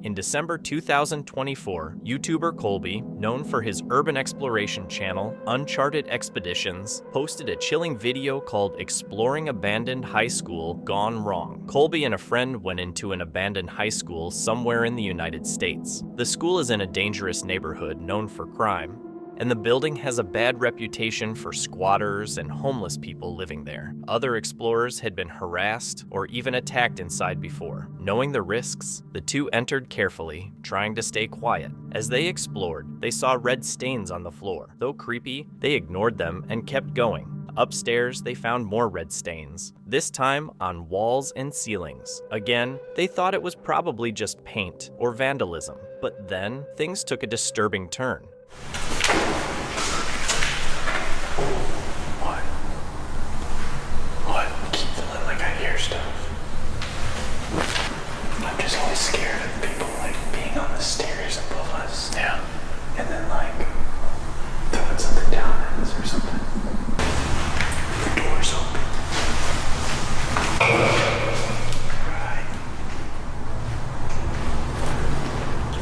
In December 2024, YouTuber Colby, known for his urban exploration channel, Uncharted Expeditions, posted a chilling video called Exploring Abandoned High School Gone Wrong. Colby and a friend went into an abandoned high school somewhere in the United States. The school is in a dangerous neighborhood known for crime, and the building has a bad reputation for squatters and homeless people living there. Other explorers had been harassed or even attacked inside before. Knowing the risks, the two entered carefully, trying to stay quiet. As they explored, they saw red stains on the floor. Though creepy, they ignored them and kept going. Upstairs, they found more red stains, this time on walls and ceilings. Again, they thought it was probably just paint or vandalism, but then things took a disturbing turn. What? I keep feeling like I hear stuff. I'm just always scared of people like being on the stairs above us. Yeah. And then like throwing something down at us or something. The door's open. Right.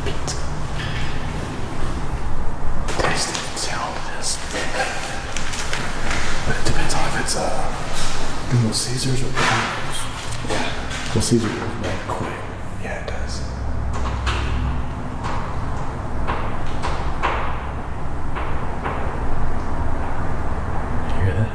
Pizza. Taste it, sound this. But it depends on if it's Little Caesars or farmhouse. Yeah. Little Caesars goes back quick. Yeah, it does. You hear that?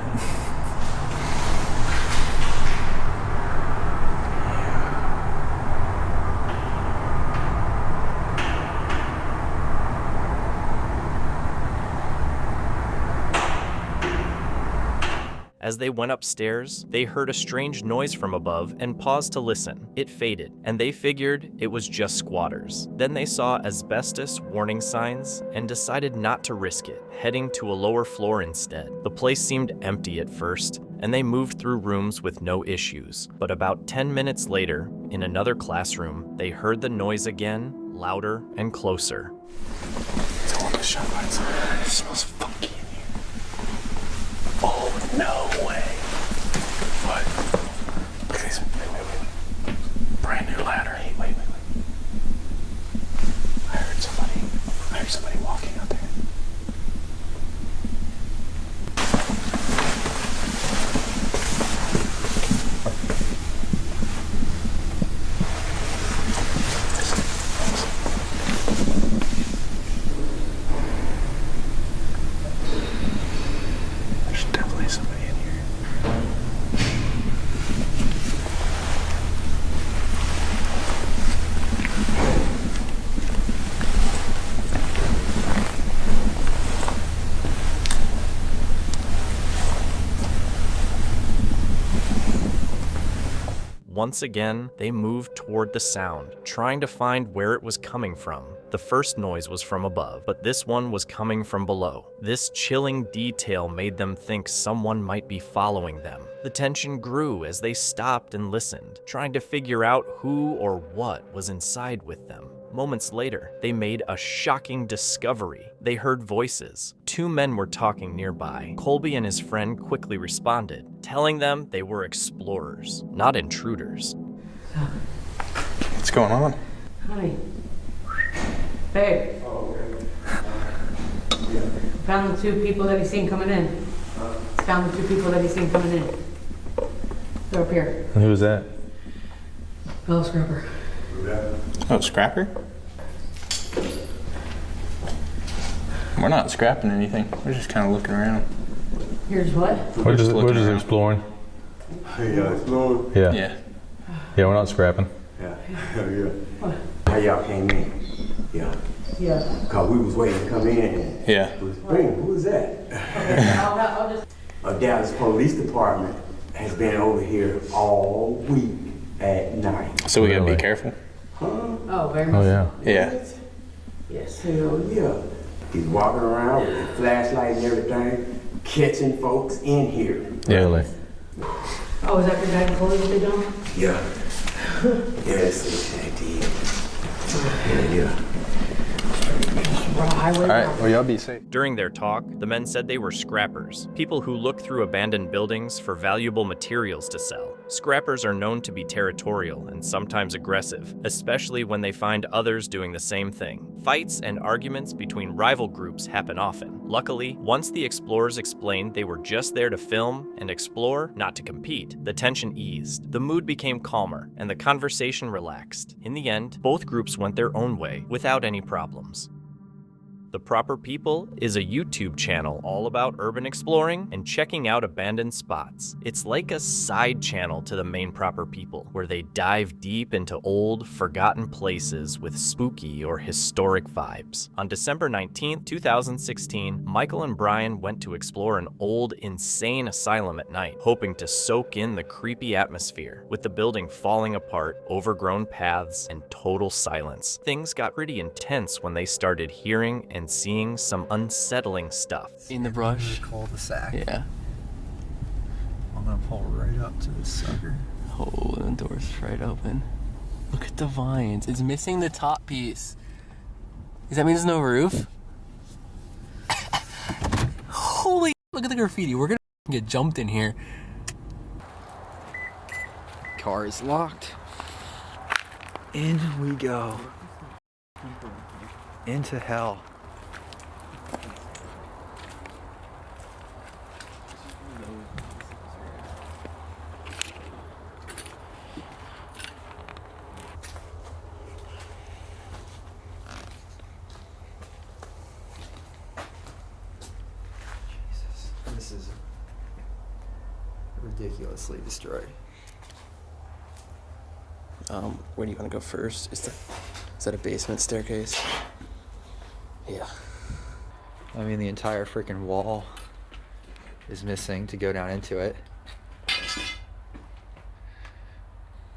As they went upstairs, they heard a strange noise from above and paused to listen. It faded, and they figured it was just squatters. Then they saw asbestos warning signs and decided not to risk it, heading to a lower floor instead. The place seemed empty at first, and they moved through rooms with no issues. But about 10 minutes later, in another classroom, they heard the noise again, louder and closer. Someone was shot by inside. It smells funky in here. Oh, no way. What? Look at this. Wait. Brand new ladder. Hey, wait. I heard somebody walking out there. There's definitely somebody in here. Once again, they moved toward the sound, trying to find where it was coming from. The first noise was from above, but this one was coming from below. This chilling detail made them think someone might be following them. The tension grew as they stopped and listened, trying to figure out who or what was inside with them. Moments later, they made a shocking discovery. They heard voices. Two men were talking nearby. Colby and his friend quickly responded, telling them they were explorers, not intruders. What's going on? Honey. Babe. Found the two people that he's seen coming in. Found the two people that he's seen coming in. They're up here. And who was that? Fellow scrapper. Oh, scrapper? We're not scrapping anything. We're just kind of looking around. Here's what? We're just exploring. Yeah. Yeah. Yeah, we're not scrapping. Yeah. Yeah. How y'all came in? Yeah. Yeah. Cause we was waiting to come in and Yeah. was bringing, who was that? I'll just. Dallas Police Department has been over here all week at night. So we gotta be careful. Oh, very much. Yeah. Yes. Hell yeah. He's walking around with a flashlight and everything, catching folks in here. Really? Oh, is that the guy who told you what they done? Yeah. Yes, they did. Yeah. All right, well, y'all be safe. During their talk, the men said they were scrappers, people who look through abandoned buildings for valuable materials to sell. Scrappers are known to be territorial and sometimes aggressive, especially when they find others doing the same thing. Fights and arguments between rival groups happen often. Luckily, once the explorers explained they were just there to film and explore, not to compete, the tension eased. The mood became calmer, and the conversation relaxed. In the end, both groups went their own way, without any problems. The Proper People is a YouTube channel all about urban exploring and checking out abandoned spots. It's like a side channel to the main Proper People, where they dive deep into old, forgotten places with spooky or historic vibes. On December 19th, 2016, Michael and Brian went to explore an old, insane asylum at night, hoping to soak in the creepy atmosphere. With the building falling apart, overgrown paths, and total silence, things got pretty intense when they started hearing and seeing some unsettling stuff. In the brush. Cul-de-sac. Yeah. I'm gonna pull right up to this sucker. Oh, the door's right open. Look at the vines. It's missing the top piece. Does that mean there's no roof? Holy, look at the graffiti. We're gonna get jumped in here. Car is locked. In we go. Into hell. This is ridiculously destroyed. Where do you want to go first? Is that a basement staircase? Yeah. I mean, the entire freaking wall is missing to go down into it.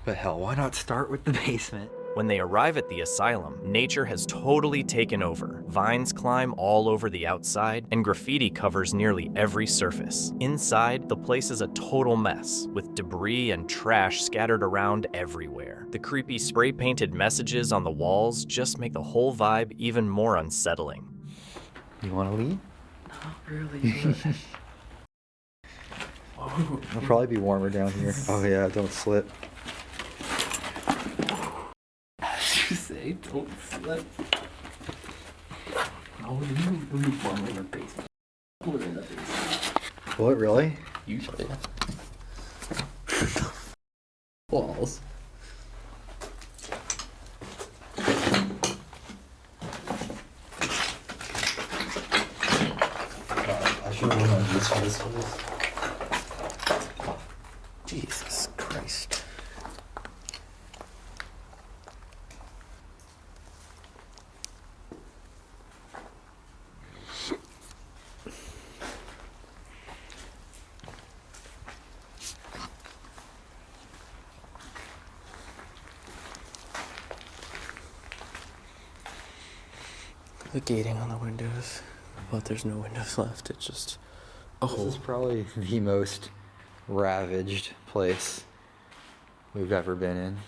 But hell, why not start with the basement? When they arrive at the asylum, nature has totally taken over. Vines climb all over the outside, and graffiti covers nearly every surface. Inside, the place is a total mess, with debris and trash scattered around everywhere. The creepy spray-painted messages on the walls just make the whole vibe even more unsettling. You want to lead? Not really, but... It'll probably be warmer down here. Oh yeah, don't slip. You say, don't slip. Oh, you need warmer in the basement. Cooler in the basement. Will it really? Usually. Walls. I should have known this for this place. Jesus Christ. The gating on the windows, but there's no windows left. It's just a hole. This is probably the most ravaged place we've ever been in.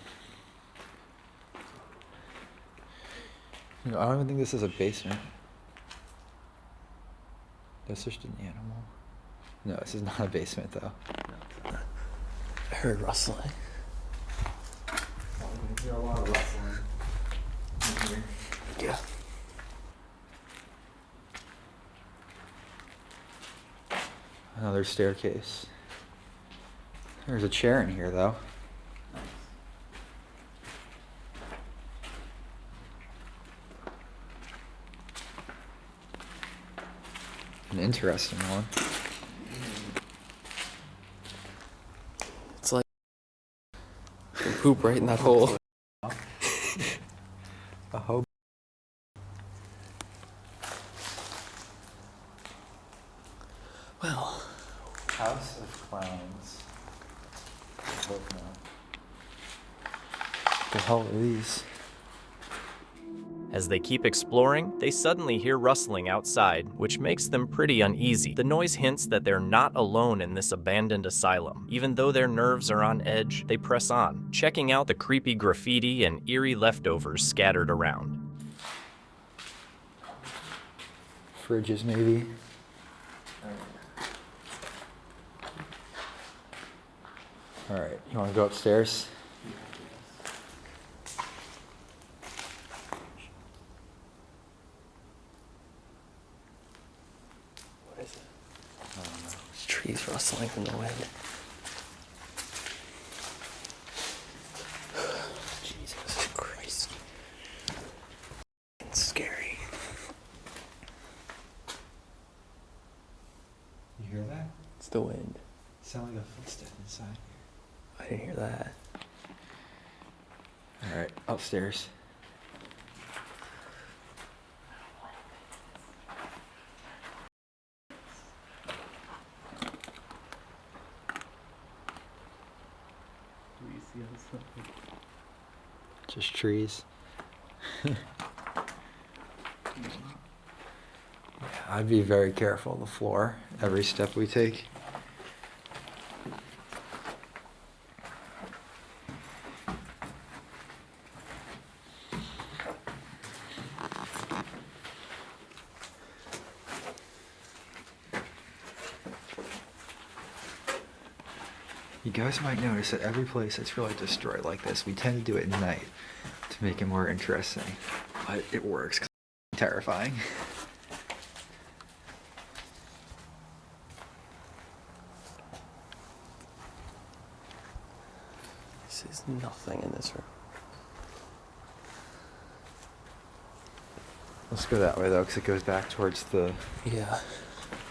I don't even think this is a basement. That's just an animal. No, this is not a basement though. I heard rustling. I hear a lot of rustling in here. Yeah. Another staircase. There's a chair in here though. An interesting one. It's like poop right in that hole. A hope. Well. House of Clowns. I hope not. The hell are these? As they keep exploring, they suddenly hear rustling outside, which makes them pretty uneasy. The noise hints that they're not alone in this abandoned asylum. Even though their nerves are on edge, they press on, checking out the creepy graffiti and eerie leftovers scattered around. Fridges, maybe. Alright, you want to go upstairs? What is it? I don't know. It's trees rustling from the wind. Jesus Christ. It's scary. You hear that? It's the wind. It sounded like a footstep inside. I didn't hear that. Alright, upstairs. Just trees. Yeah, I'd be very careful of the floor every step we take. You guys might notice that every place that's really destroyed like this, we tend to do it at night to make it more interesting. But it works 'cause it's terrifying. This is nothing in this room. Let's go that way though, because it goes back towards the Yeah.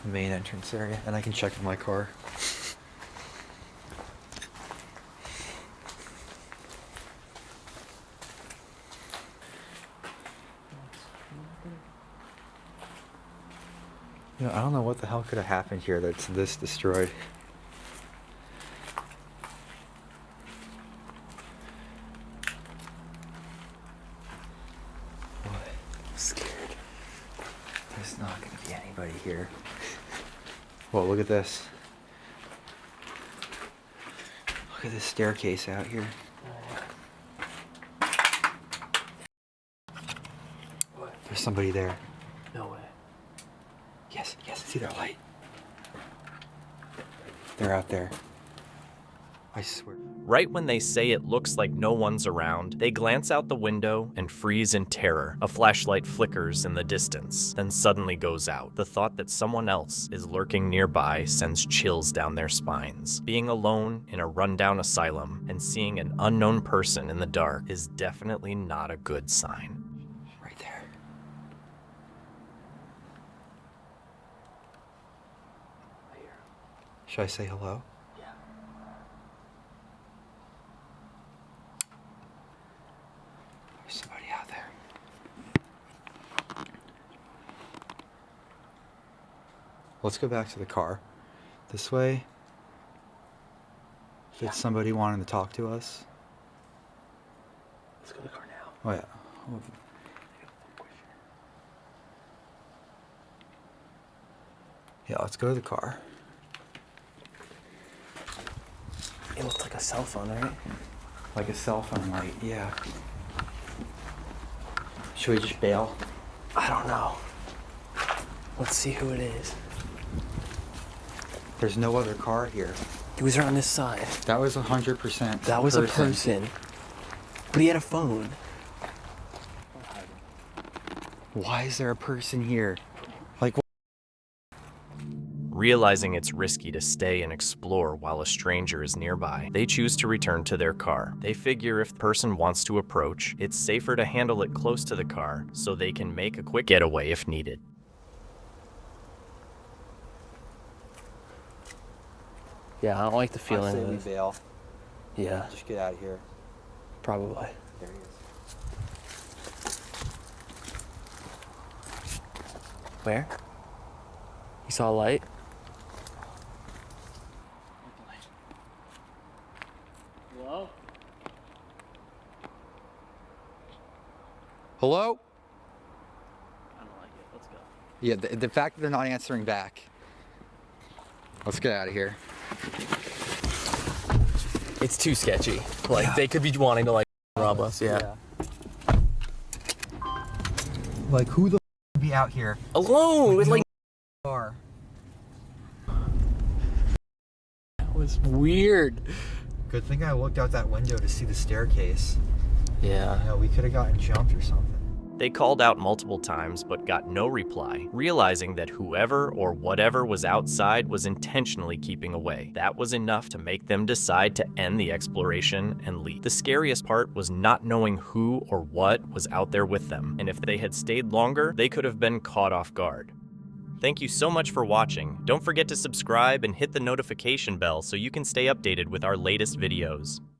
main entrance area, and I can check with my car. You know, I don't know what the hell could have happened here that's this destroyed. What? I'm scared. There's not going to be anybody here. Whoa, look at this. Look at this staircase out here. What? There's somebody there. No way. Yes, I see their light. They're out there. I swear. Right when they say it looks like no one's around, they glance out the window and freeze in terror. A flashlight flickers in the distance, then suddenly goes out. The thought that someone else is lurking nearby sends chills down their spines. Being alone in a rundown asylum and seeing an unknown person in the dark is definitely not a good sign. Right there. Should I say hello? Yeah. There's somebody out there. Let's go back to the car. This way. If it's somebody wanting to talk to us. Let's go to the car now. Oh yeah. Yeah, let's go to the car. It looks like a cell phone, right? Like a cell phone light, yeah. Should we just bail? I don't know. Let's see who it is. There's no other car here. He was on this side. That was 100%. That was a person. But he had a phone. Why is there a person here? Like, Realizing it's risky to stay and explore while a stranger is nearby, they choose to return to their car. They figure if the person wants to approach, it's safer to handle it close to the car so they can make a quick getaway if needed. Yeah, I don't like the feeling I say of we this. bail. Yeah, Just get out of here. probably. There he is. Where? You saw a light? Hello? Hello? I don't like it. Let's go. Yeah, the fact that they're not answering back. Let's get out of here. It's too sketchy. Like, they could be wanting to, like, rob us, yeah. Like, who the would be out here? Alone with, like, car? That was weird. Good thing I looked out that window to see the staircase. Yeah. You know, we could have gotten jumped or something. They called out multiple times but got no reply, realizing that whoever or whatever was outside was intentionally keeping away. That was enough to make them decide to end the exploration and leave. The scariest part was not knowing who or what was out there with them, and if they had stayed longer, they could have been caught off guard. Thank you so much for watching. Don't forget to subscribe and hit the notification bell so you can stay updated with our latest videos.